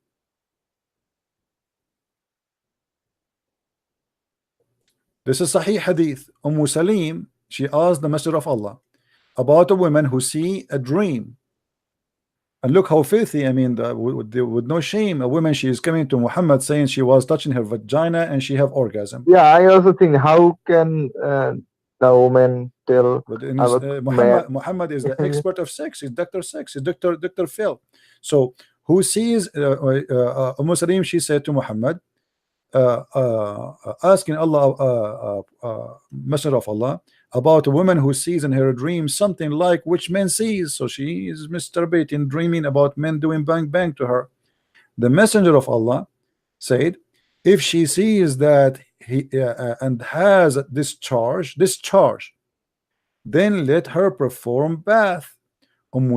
This is Sahih Hadith. Salim, she asked the Messenger of Allah about a woman who see a dream. And look how filthy, I mean, with no shame, a woman, she is coming to Muhammad saying she was touching her vagina and she have orgasm. Yeah, I also think, how can the woman tell Muhammad is the expert of sex, he's Dr. Sex, he's Dr. Phil. So who sees Salim, she said to Muhammad, asking Allah, Messenger of Allah, about a woman who sees in her dream something like which men sees. So she is masturbating, dreaming about men doing bang bang to her. The Messenger of Allah said, if she sees that he and has discharge, then let her perform bath.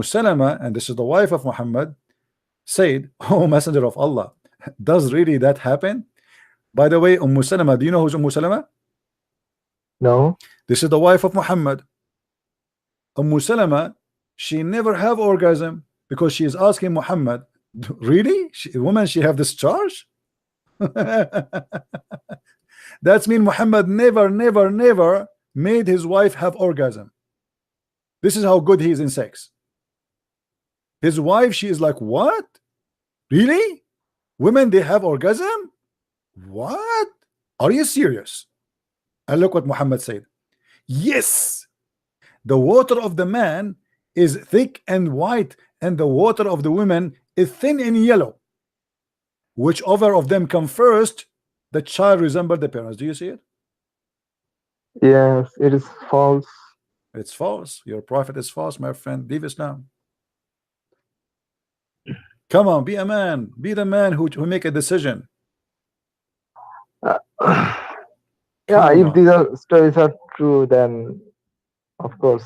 Salama, and this is the wife of Muhammad, said, oh Messenger of Allah, does really that happen? By the way, Salama, do you know who's Salama? No. This is the wife of Muhammad. Salama, she never have orgasm because she is asking Muhammad, really? Woman, she have discharge? That's mean Muhammad never made his wife have orgasm. This is how good he is in sex. His wife, she is like, what? Really? Women, they have orgasm? What? Are you serious? And look what Muhammad said. Yes, the water of the man is thick and white, and the water of the woman is thin and yellow. Whichever of them come first, the child resembles the parents. Do you see it? Yes, it is false. It's false. Your prophet is false, my friend. Leave Islam. Come on, be a man. Be the man who make a decision. Yeah, if these stories are true, then of course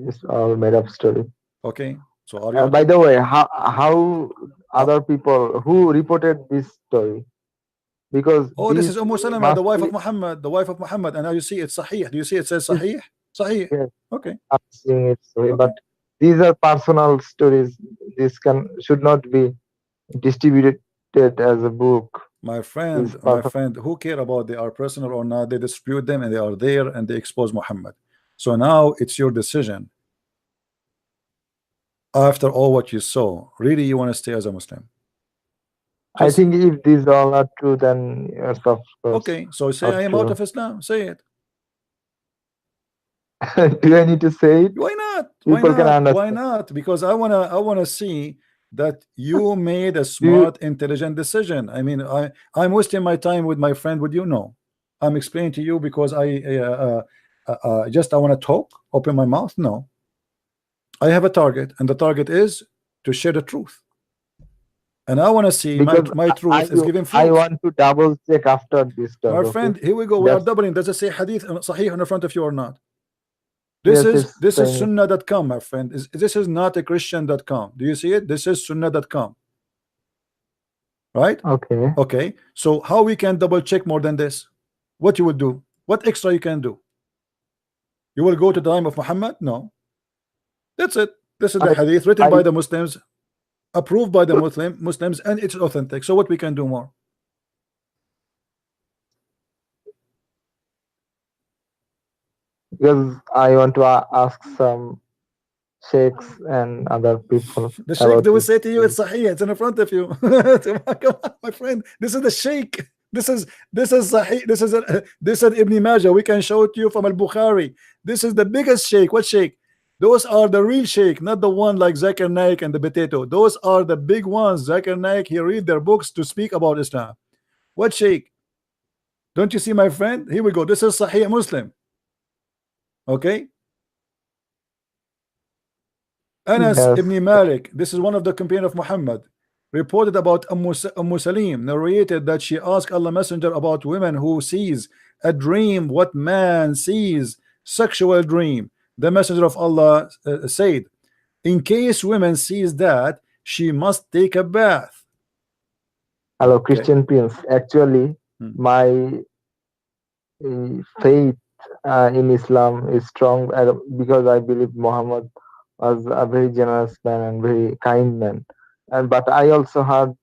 it's all made up story. Okay. So are you by the way, how other people who reported this story? Because this is Salama, the wife of Muhammad, and now you see it's Sahih. Do you see it says Sahih? Sahih. Yes. Okay. I'm seeing it, okay. But these are personal stories. This should not be distributed as a book. My friend, who care about they are personal or not? They distribute them and they are there and they expose Muhammad. So now it's your decision. After all what you saw, really you want to stay as a Muslim? I think if these all are true, then yes, of course. Okay, so say I am out of Islam. Say it. Do I need to say it? Why not? People can understand. Why not? Because I wanna see that you made a Do smart, intelligent decision. I mean, I'm wasting my time with my friend. Would you know? I'm explaining to you because I want to talk, open my mouth. No, I have a target, and the target is to share the truth. And I want to see because my truth is giving fruit. I want to double check after this talk. My okay? friend, here we go. We are That's- doubling. Does it say hadith sahih in front of you or not? Yes, This it's is saying- sunnah.com, my friend. This is not a Christian.com. Do you see it? This is sunnah.com. Right? Okay. Okay. So how we can double check more than this? What you would do? What extra you can do? You will go to the time of Muhammad? No. That's it. This is the hadith written by the Muslims, approved by the Muslims, and it's authentic. So what we can do more? Because I want to ask some sheikhs and other people. The sheikh, they will say to you, it's sahih, it's in front of you. Come on, my friend, this is the sheikh. This is sahih. This is Ibn Majah. We can show it to you from Al-Bukhari. This is the biggest sheikh. What sheikh? Those are the real sheikh, not the one like Zakir Naik and the potato. Those are the big ones. Zakir Naik, he read their books to speak about Islam. What sheikh? Don't you see, my friend? Here we go. This is Sahih Muslim. Okay. Anas ibn Malik, this is one of the companions of Muhammad, reported about Umm Salim, narrated that she asked Allah Messenger about women who sees a dream, what man sees, sexual dream. The Messenger of Allah said, in case women sees that, she must take a bath. Hello, Christian Prince. Actually, my faith in Islam is strong because I believe Muhammad was a very generous man and very kind man. But I also heard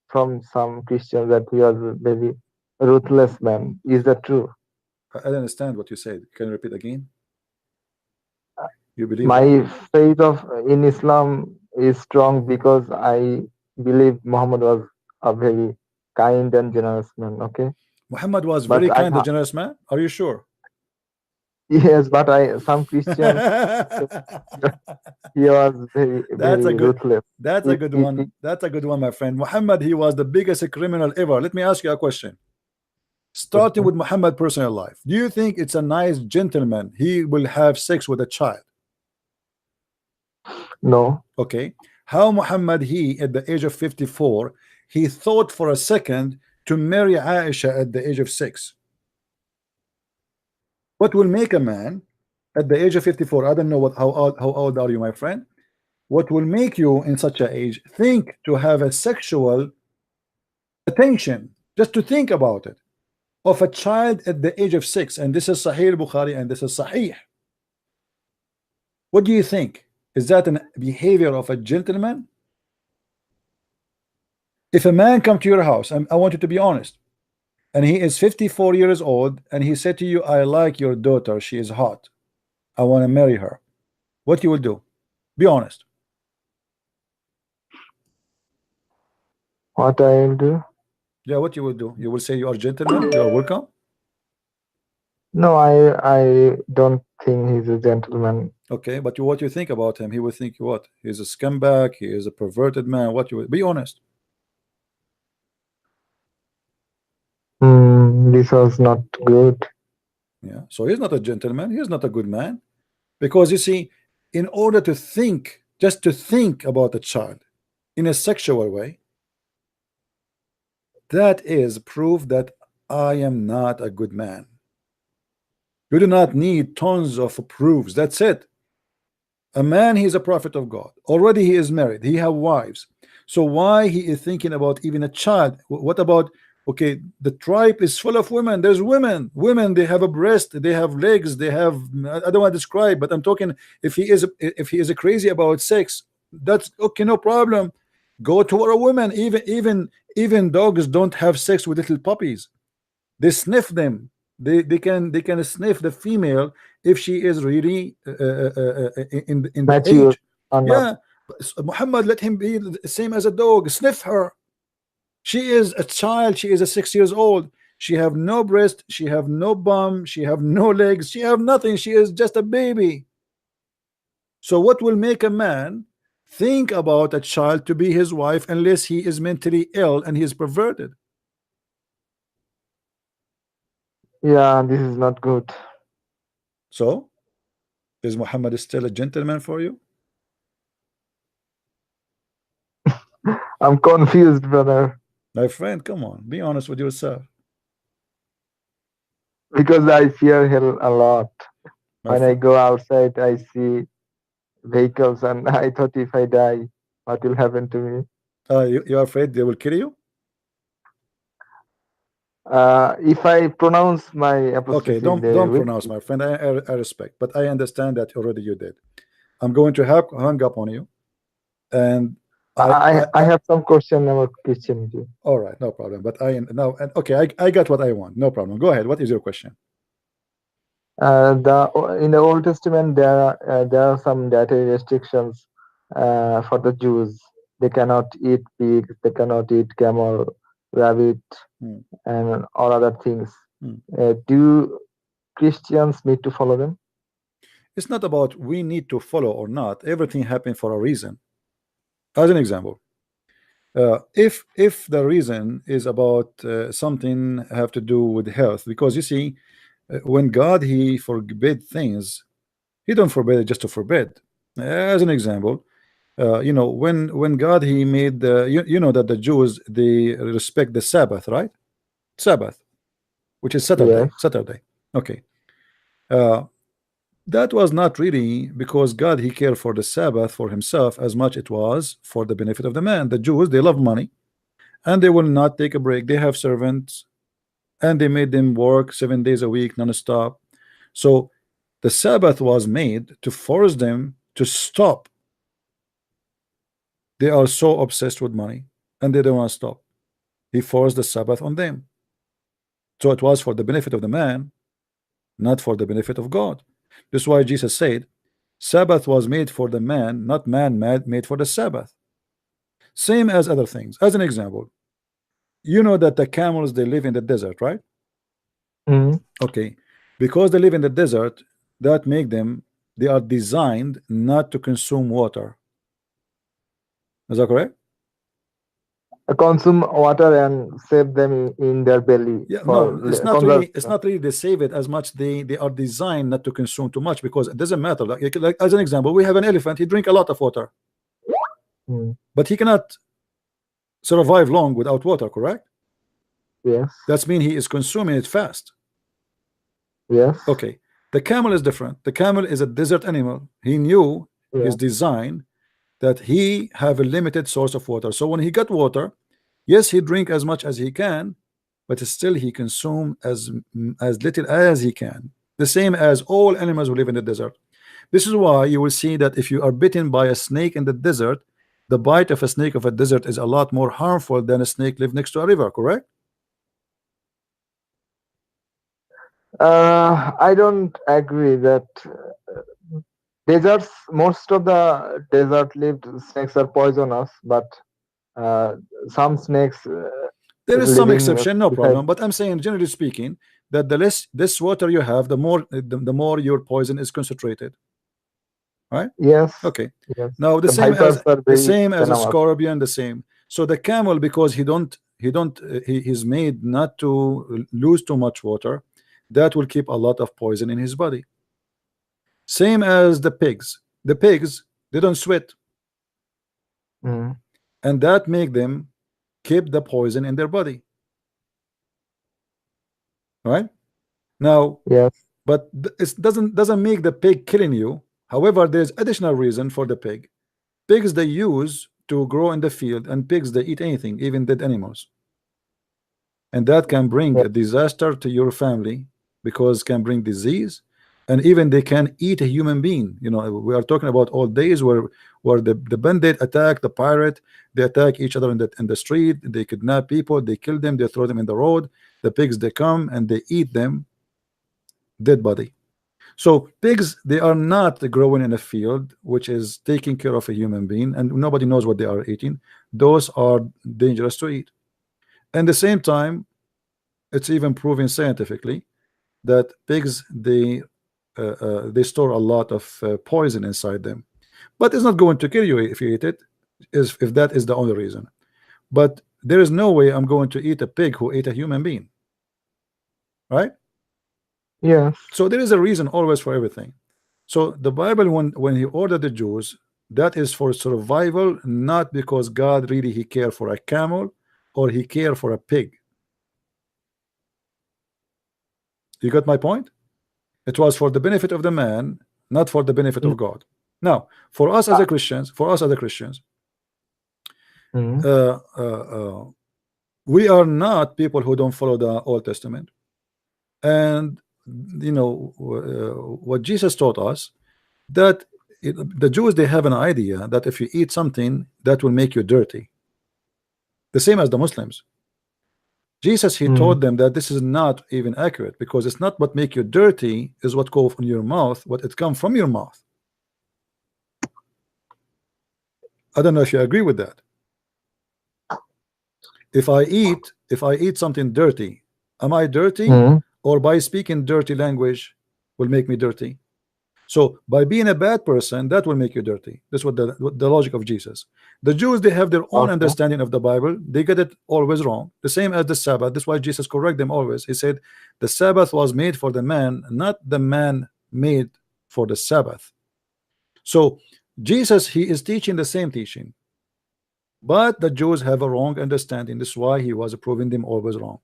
from some Christians that he was a very ruthless man. Is that true? I don't understand what you said. Can you repeat again? You believe my faith in Islam is strong because I believe Muhammad was a very kind and generous man. Okay. Muhammad was very kind and generous man. Are you sure? Yes, but some Christians he was very ruthless. That's a good one. That's a good one, my friend. Muhammad, he was the biggest criminal ever. Let me ask you a question. Starting with Muhammad personal life, do you think it's a nice gentleman he will have sex with a child? No. Okay. How Muhammad, he at the age of 54, he thought for a second to marry Aisha at the age of 6? What will make a man at the age of 54? I don't know how old are you, my friend? What will make you in such an age think to have a sexual attention, just to think about it, of a child at the age of 6? And this is Sahih Bukhari and this is Sahih. What do you think? Is that a behavior of a gentleman? If a man come to your house, I want you to be honest, and he is 54 years old, and he said to you, I like your daughter, she is hot, I want to marry her, what you will do? Be honest. What I will do? Yeah, what you will do? You will say you are gentleman, you are welcome? No, I don't think he's a gentleman. Okay, but what you think about him? He will think what? He's a scumbag, he is a perverted man. What you will be honest? This was not good. Yeah, so he's not a gentleman, he's not a good man. Because you see, in order to think, just to think about a child in a sexual way, that is proof that I am not a good man. You do not need tons of proofs. That's it. A man, he is a prophet of God. Already he is married. He have wives. So why he is thinking about even a child? What about, okay, the tribe is full of women. There's women. Women, they have a breast, they have legs, they have, I don't want to describe, but I'm talking, if he is a crazy about sex, that's okay, no problem. Go to a woman. Even dogs don't have sex with little puppies. They sniff them. They can sniff the female if she is really in the age. Yeah, Muhammad let him be the same as a dog. Sniff her. She is a child. She is a 6 years old. She have no breast, she have no bum, she have no legs, she have nothing. She is just a baby. So what will make a man think about a child to be his wife unless he is mentally ill and he is perverted? Yeah, this is not good. So is Muhammad still a gentleman for you? I'm confused, brother, My friend, come on, be honest with yourself. because I fear hell a lot. My When I friend, go outside, I see vehicles, and I thought if I die, what will happen to me? you're afraid they will kill you? If I pronounce my Okay, apostasy, don't they don't will. pronounce, my friend. I respect, but I understand that already you did. I'm going to have hung up on you, and I have some question about Christianity. all right, no problem. But I now and okay, I got what I want. No problem. Go ahead. What is your question? In the Old Testament, there are some dietary restrictions for the Jews. They cannot eat pigs, they cannot eat camel, rabbit, Hmm. and all other things. Hmm. Do Christians need to follow them? It's not about we need to follow or not. Everything happened for a reason. As an example, if the reason is about something have to do with health, because you see, when God he forbid things, he don't forbid it just to forbid. As an example, you know, when God he made you know that the Jews they respect the Sabbath, right? Sabbath, which is Yes. Saturday. Okay. Uh, that was not really because God he cared for the Sabbath for himself as much it was for the benefit of the man. The Jews they love money and they will not take a break. They have servants and they made them work 7 days a week non-stop. So the Sabbath was made to force them to stop. They are so obsessed with money and they don't want to stop. He forced the Sabbath on them. So it was for the benefit of the man, not for the benefit of God. That's why Jesus said, Sabbath was made for the man, not man made for the Sabbath. Same as other things. As an example, you know that the camels they live in the desert, right? Mhm. Okay, because they live in the desert, that make them they are designed not to consume water. Is that correct? Consume water and save them in their belly Yeah, for no, it's not really. It's conservation. not really they save it as much. They are designed not to consume too much because it doesn't matter. Like as an example, we have an elephant. He drink a lot of water, Mm. but he cannot survive long without water. Correct? Yes. That's mean he is consuming it fast. Yes. Okay, the camel is different. The camel is a desert animal. He knew Yeah. his design that he have a limited source of water. So when he got water, yes, he drink as much as he can, but still he consume as little as he can. The same as all animals who live in the desert. This is why you will see that if you are bitten by a snake in the desert, the bite of a snake of a desert is a lot more harmful than a snake live next to a river. Correct? I don't agree that deserts. Most of the desert-lived snakes are poisonous, but uh, some snakes There is some living exception, no beside. problem. But I'm saying, generally speaking, that the less this water you have, the more your poison is concentrated. Right? Yes. Okay. Yes. Now The vipers are the very same as a venomous. scorpion, the same. So the camel, because he's made not to lose too much water, that will keep a lot of poison in his body. Same as the pigs. The pigs they don't sweat, Mm. and that make them keep the poison in their body. Right? Now, Yes. but it doesn't make the pig killing you. However, there's additional reason for the pig. Pigs they use to grow in the field, and pigs they eat anything, even dead animals. And that can bring Yeah. a disaster to your family because can bring disease, and even they can eat a human being. You know, we are talking about old days where the bandit attack the pirate, they attack each other in the street, they kidnap people, they kill them, they throw them in the road. The pigs they come and they eat them dead body. So pigs they are not growing in a field which is taking care of a human being, and nobody knows what they are eating. Those are dangerous to eat. At the same time, It's even proven scientifically that pigs, they store a lot of poison inside them, but it's not going to kill you if you eat it, if that is the only reason. But there is no way I'm going to eat a pig who ate a human being, right? Yes. So there is a reason always for everything. So the Bible, when he ordered the Jews, that is for survival, not because God really he cared for a camel or he cared for a pig. You got my point? It was for the benefit of the man, not for the benefit of God. Now, for us as a Christians, we are not people who don't follow the Old Testament. And you know what Jesus taught us, that the Jews, they have an idea that if you eat something that will make you dirty, the same as the Muslims. Jesus, he told them that this is not even accurate, because it's not what make you dirty is what goes in your mouth, what it comes from your mouth. I don't know if you agree with that. If I eat something dirty, am I dirty? Or by speaking dirty language will make me dirty? So by being a bad person, that will make you dirty. That's what the logic of Jesus. The Jews, they have their own understanding of the Bible. They get it always wrong. The same as the Sabbath. That's why Jesus correct them always. He said the Sabbath was made for the man, not the man made for the Sabbath. So Jesus, he is teaching the same teaching, but the Jews have a wrong understanding. This is why he was proving them always wrong.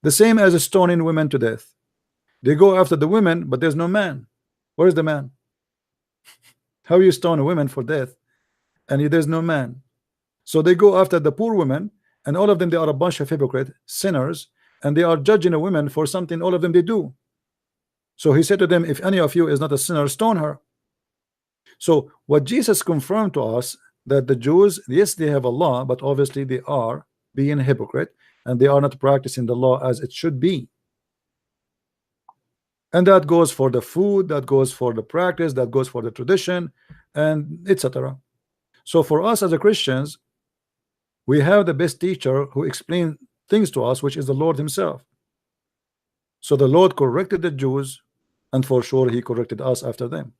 The same as stoning women to death. They go after the women, but there's no man. Where is the man? How you stone a woman for death and there's no man? So they go after the poor women, and all of them, they are a bunch of hypocrite sinners, and they are judging a woman for something all of them they do. So he said to them, if any of you is not a sinner, stone her. So what Jesus confirmed to us, that the Jews, yes, they have a law, but obviously they are being a hypocrite, and they are not practicing the law as it should be. And that goes for the food, that goes for the practice, that goes for the tradition, and etc. So for us as a Christians, we have the best teacher who explains things to us, which is the Lord himself. So the Lord corrected the Jews, and for sure he corrected us after them.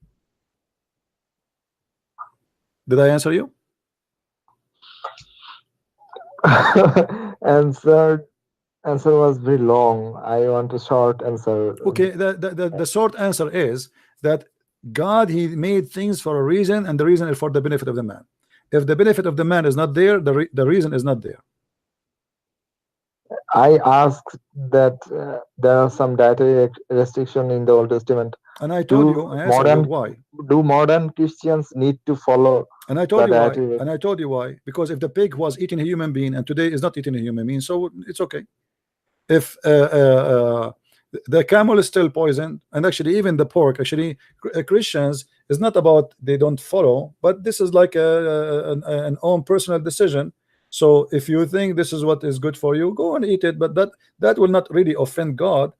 Did I answer you? Answer was very long. I want a short answer. Okay, the short answer is that God, he made things for a reason, and the reason is for the benefit of the man. If the benefit of the man is not there, the reason is not there. I asked that there are some dietary restriction in the Old Testament, and I told you, I answered you why. Do modern Christians need to follow? And I told you why. And I told you why. Because if the pig was eating a human being, and today is not eating a human being, so it's okay. If the camel is still poisoned, and actually even the pork, actually Christians, is not about they don't follow, but this is like an own personal decision. So if you think this is what is good for you, go and eat it, but that will not really offend God.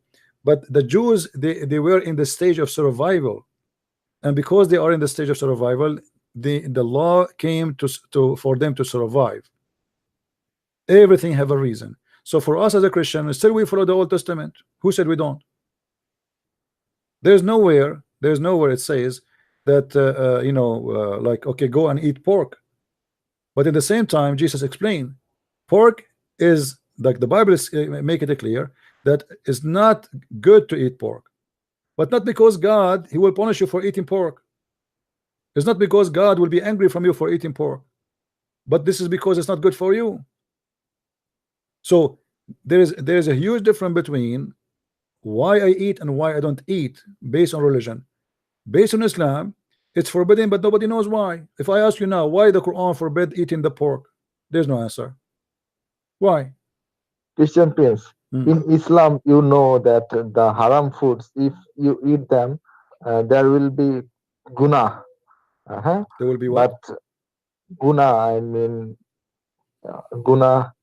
But the Jews, they were in the stage of survival, and because they are in the stage of survival, the law came to for them to survive. Everything have a reason. So for us as a Christian, still we follow the Old Testament. Who said we don't? There's nowhere it says that like, okay, go and eat pork. But at the same time, Jesus explained, pork is, like the Bible is make it clear that it's not good to eat pork, but not because God, he will punish you for eating pork. It's not because God will be angry from you for eating pork, but this is because it's not good for you. So there is a huge difference between why I eat and why I don't eat based on religion. Based on Islam, it's forbidden, but nobody knows why. If I ask you now why the Quran forbid eating the pork, there's no answer. Why? Christian Prince, in Islam, you know that the haram foods, if you eat them, there will be guna. There will be what? But guna, I mean guna,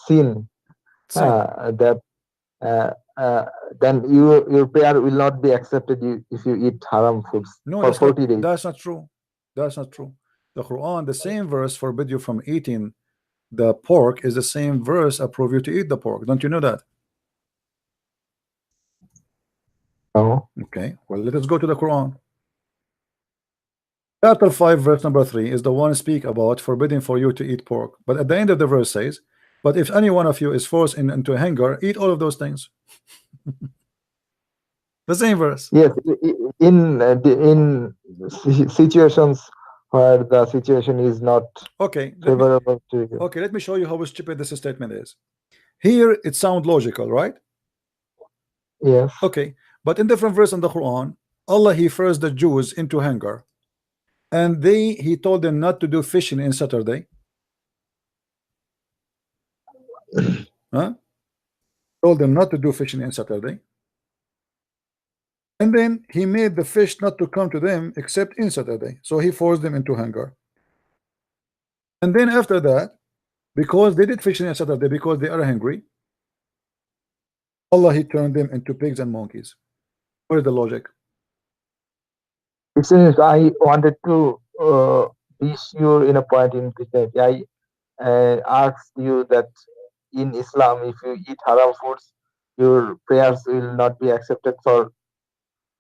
sin. That then your prayer will not be accepted if you eat haram foods for 40 days. That's not true. That's not true. The Quran, the same verse, forbid you from eating the pork is the same verse approve you to eat the pork. Don't you know that? No. Okay, well, let us go to the Quran. Chapter 5 verse number 3 is the one speak about forbidding for you to eat pork, but at the end of the verse says, but if any one of you is forced into hunger, eat all of those things. The same verse. Yes, in situations where the situation is not okay favorable to you. Okay, let me show you how stupid this statement is. Here it sounds logical, right? Yes. Okay, but in different verse in the Quran, Allah he forced the Jews into hunger, and he told them not to do fishing in Saturday. Huh? Told them not to do fishing in Saturday, and then he made the fish not to come to them except in Saturday, so he forced them into hunger. And then after that, because they did fishing in Saturday because they are hungry, Allah he turned them into pigs and monkeys. Where's the logic? Since I wanted to be sure in a point in Christianity, I asked you that in Islam, if you eat haram foods, your prayers will not be accepted for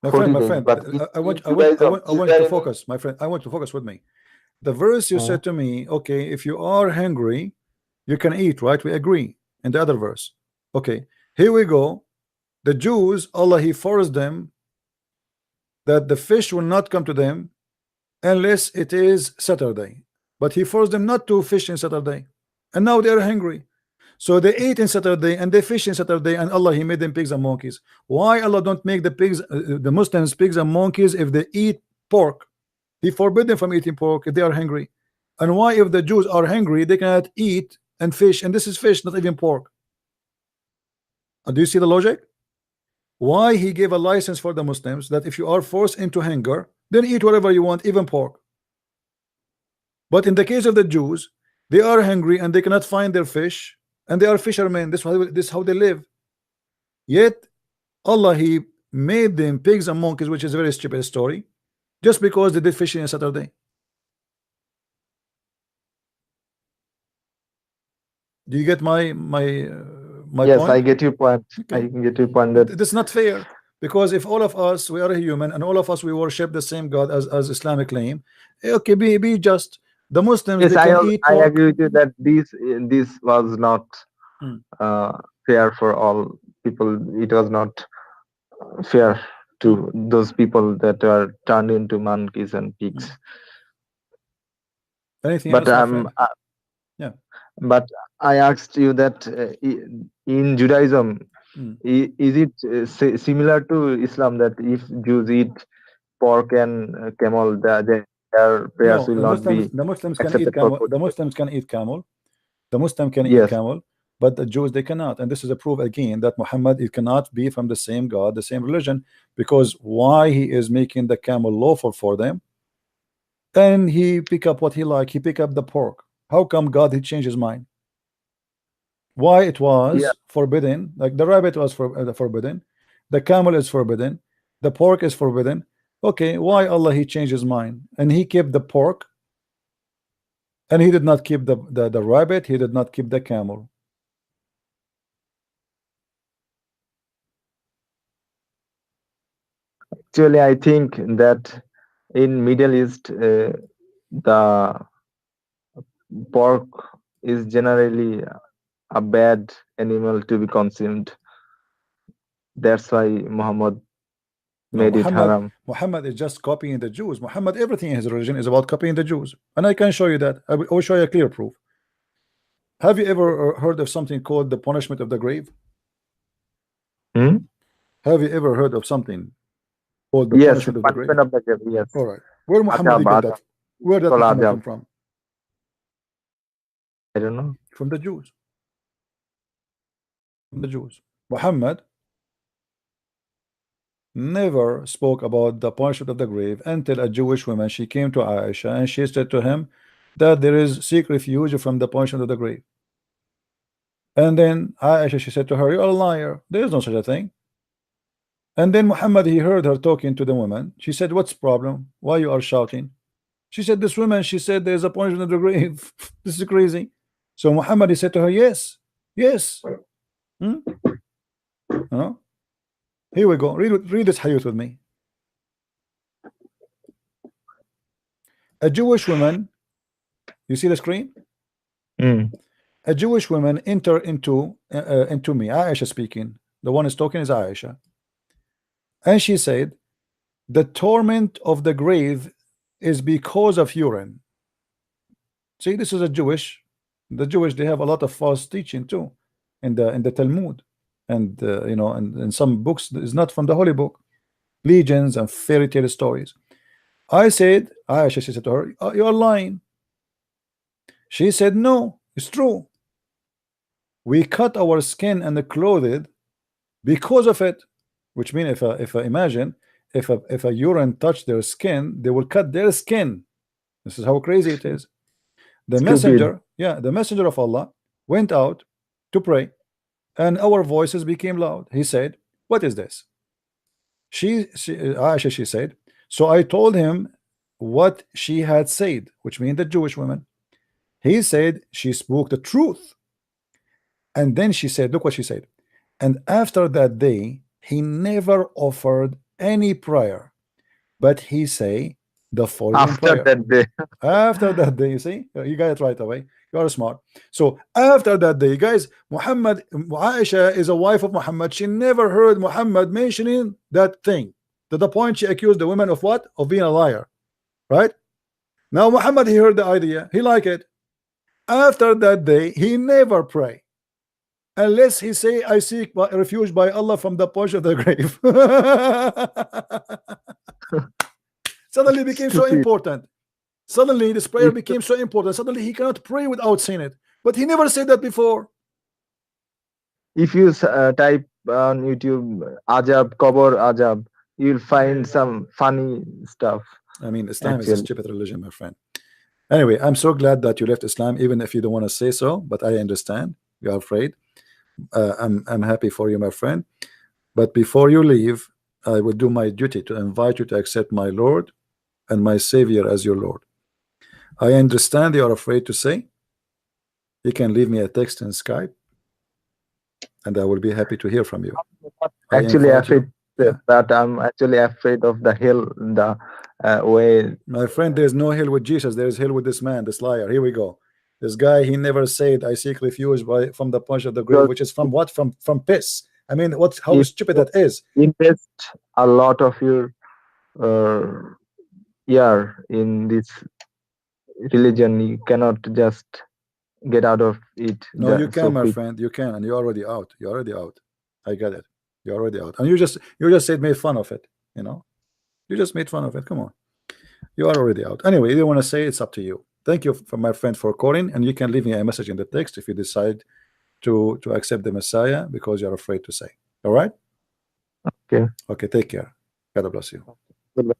My 40 friend, days. But I want to focus, my friend. I want to focus with me. The verse you said to me, okay, if you are hungry, you can eat, right? We agree. In the other verse, okay, here we go. The Jews, Allah he forced them that the fish will not come to them unless it is Saturday, but he forced them not to fish in Saturday, and now they are hungry, so they ate in Saturday and they fish in Saturday, and Allah he made them pigs and monkeys. Why Allah don't make the pigs, the Muslims, pigs and monkeys if they eat pork? He forbid them from eating pork if they are hungry. And why if the Jews are hungry they cannot eat and fish, and this is fish, not even pork? Do you see the logic? Why he gave a license for the Muslims that if you are forced into hunger, then eat whatever you want, even pork. But in the case of the Jews, they are hungry and they cannot find their fish, and they are fishermen. This is how they live. Yet Allah he made them pigs and monkeys, which is a very stupid story, just because they did fishing on Saturday. Do you get my yes, point? I get your point. Okay. I get your point. That that's not fair, because if all of us we are human and all of us we worship the same God as Islamic claim, okay, be just. The Muslims, yes, they can eat pork. I agree with you that this was not fair for all people. It was not fair to those people that are turned into monkeys and pigs. Anything but else, yeah. But I asked you that in Judaism, is it similar to Islam that if Jews eat pork and camel, their prayers will not be the Muslims can accepted eat camel. for The Muslims can eat camel. The Muslim can Yes. eat camel, but the Jews they cannot. And this is a proof again that Muhammad it cannot be from the same God, the same religion, because why he is making the camel lawful for them, and he pick up what he like. He pick up the pork. How come God he changed his mind? Why it was forbidden? Like the rabbit was forbidden, the camel is forbidden, the pork is forbidden. Okay, why Allah he changed his mind and he kept the pork, and he did not keep the rabbit, he did not keep the camel? Actually, I think that in Middle East, the pork is generally a bad animal to be consumed. That's why Muhammad made it haram. Muhammad is just copying the Jews. Muhammad, everything in his religion is about copying the Jews, and I can show you that. I will show you a clear proof. Have you ever heard of something called the punishment of the grave? Have you ever heard of something called the punishment of the grave? Yes. All right. Where Muhammad get that? Where did Muhammad come from? I don't know. From the Jews. From the Jews. Muhammad never spoke about the punishment of the grave until a Jewish woman, she came to Aisha and she said to him that there is seek refuge from the punishment of the grave. And then Aisha, she said to her, you're a liar, there is no such a thing. And then Muhammad, he heard her talking to the woman. She said, what's the problem? Why you are shouting? She said, this woman, she said there's a punishment of the grave. This is crazy. So Muhammad, he said to her, yes, yes. Here we go. Read this hadith with me. A Jewish woman, you see the screen? A Jewish woman enter into me. Aisha speaking. The one is talking is Aisha. And she said, the torment of the grave is because of urine. See, this is a Jewish. The Jewish, they have a lot of false teaching too in the Talmud, and you know, and some books is not from the holy book, legends and fairy tale stories. I said, Aisha, she said to her, oh, you're lying. She said, no, it's true. We cut our skin and clothed because of it, which means if I imagine if a urine touched their skin, they will cut their skin. This is how crazy it is. The messenger, the messenger of Allah went out to pray, and our voices became loud. He said, what is this? Aisha, she said, so I told him what she had said, which means the Jewish woman. He said she spoke the truth. And then she said, look what she said. And after that day, he never offered any prayer, but he say the following prayer. That day. After that day, you see, you got it right away. You are smart. So after that day, guys, Aisha is a wife of Muhammad. She never heard Muhammad mentioning that thing, to the point she accused the women of what? Of being a liar. Right? Now Muhammad, he heard the idea. He liked it. After that day, he never pray unless he say, I seek refuge by Allah from the punch of the grave. Suddenly it became so important. Suddenly this prayer became so important. Suddenly he cannot pray without saying it. But he never said that before. If you type on YouTube Ajab, Qabr Ajab, you'll find some funny stuff. I mean, Islam is a stupid religion, my friend. Anyway, I'm so glad that you left Islam, even if you don't want to say so, but I understand. You are afraid. I'm happy for you, my friend. But before you leave, I will do my duty to invite you to accept my Lord and my Savior as your Lord. I understand you are afraid to say. You can leave me a text in Skype, and I will be happy to hear from you. Actually, afraid that I'm actually afraid of the hell, the way. My friend, there's no hell with Jesus. There's hell with this man, this liar. Here we go. This guy, he never said, I seek refuge from the punch of the grave, which is from what? From piss. I mean, how stupid that is. Invest a lot of your in this religion. You cannot just get out of it. No, you can, my friend. You can, and you're already out. You're already out. I get it. You're already out. And you just said made fun of it. You know, you just made fun of it. Come on, you are already out. Anyway, you want to say, it's up to you. Thank you, for my friend, for calling, and you can leave me a message in the text if you decide to accept the Messiah because you're afraid to say. All right? Okay. Okay. Take care. God bless you. Goodbye.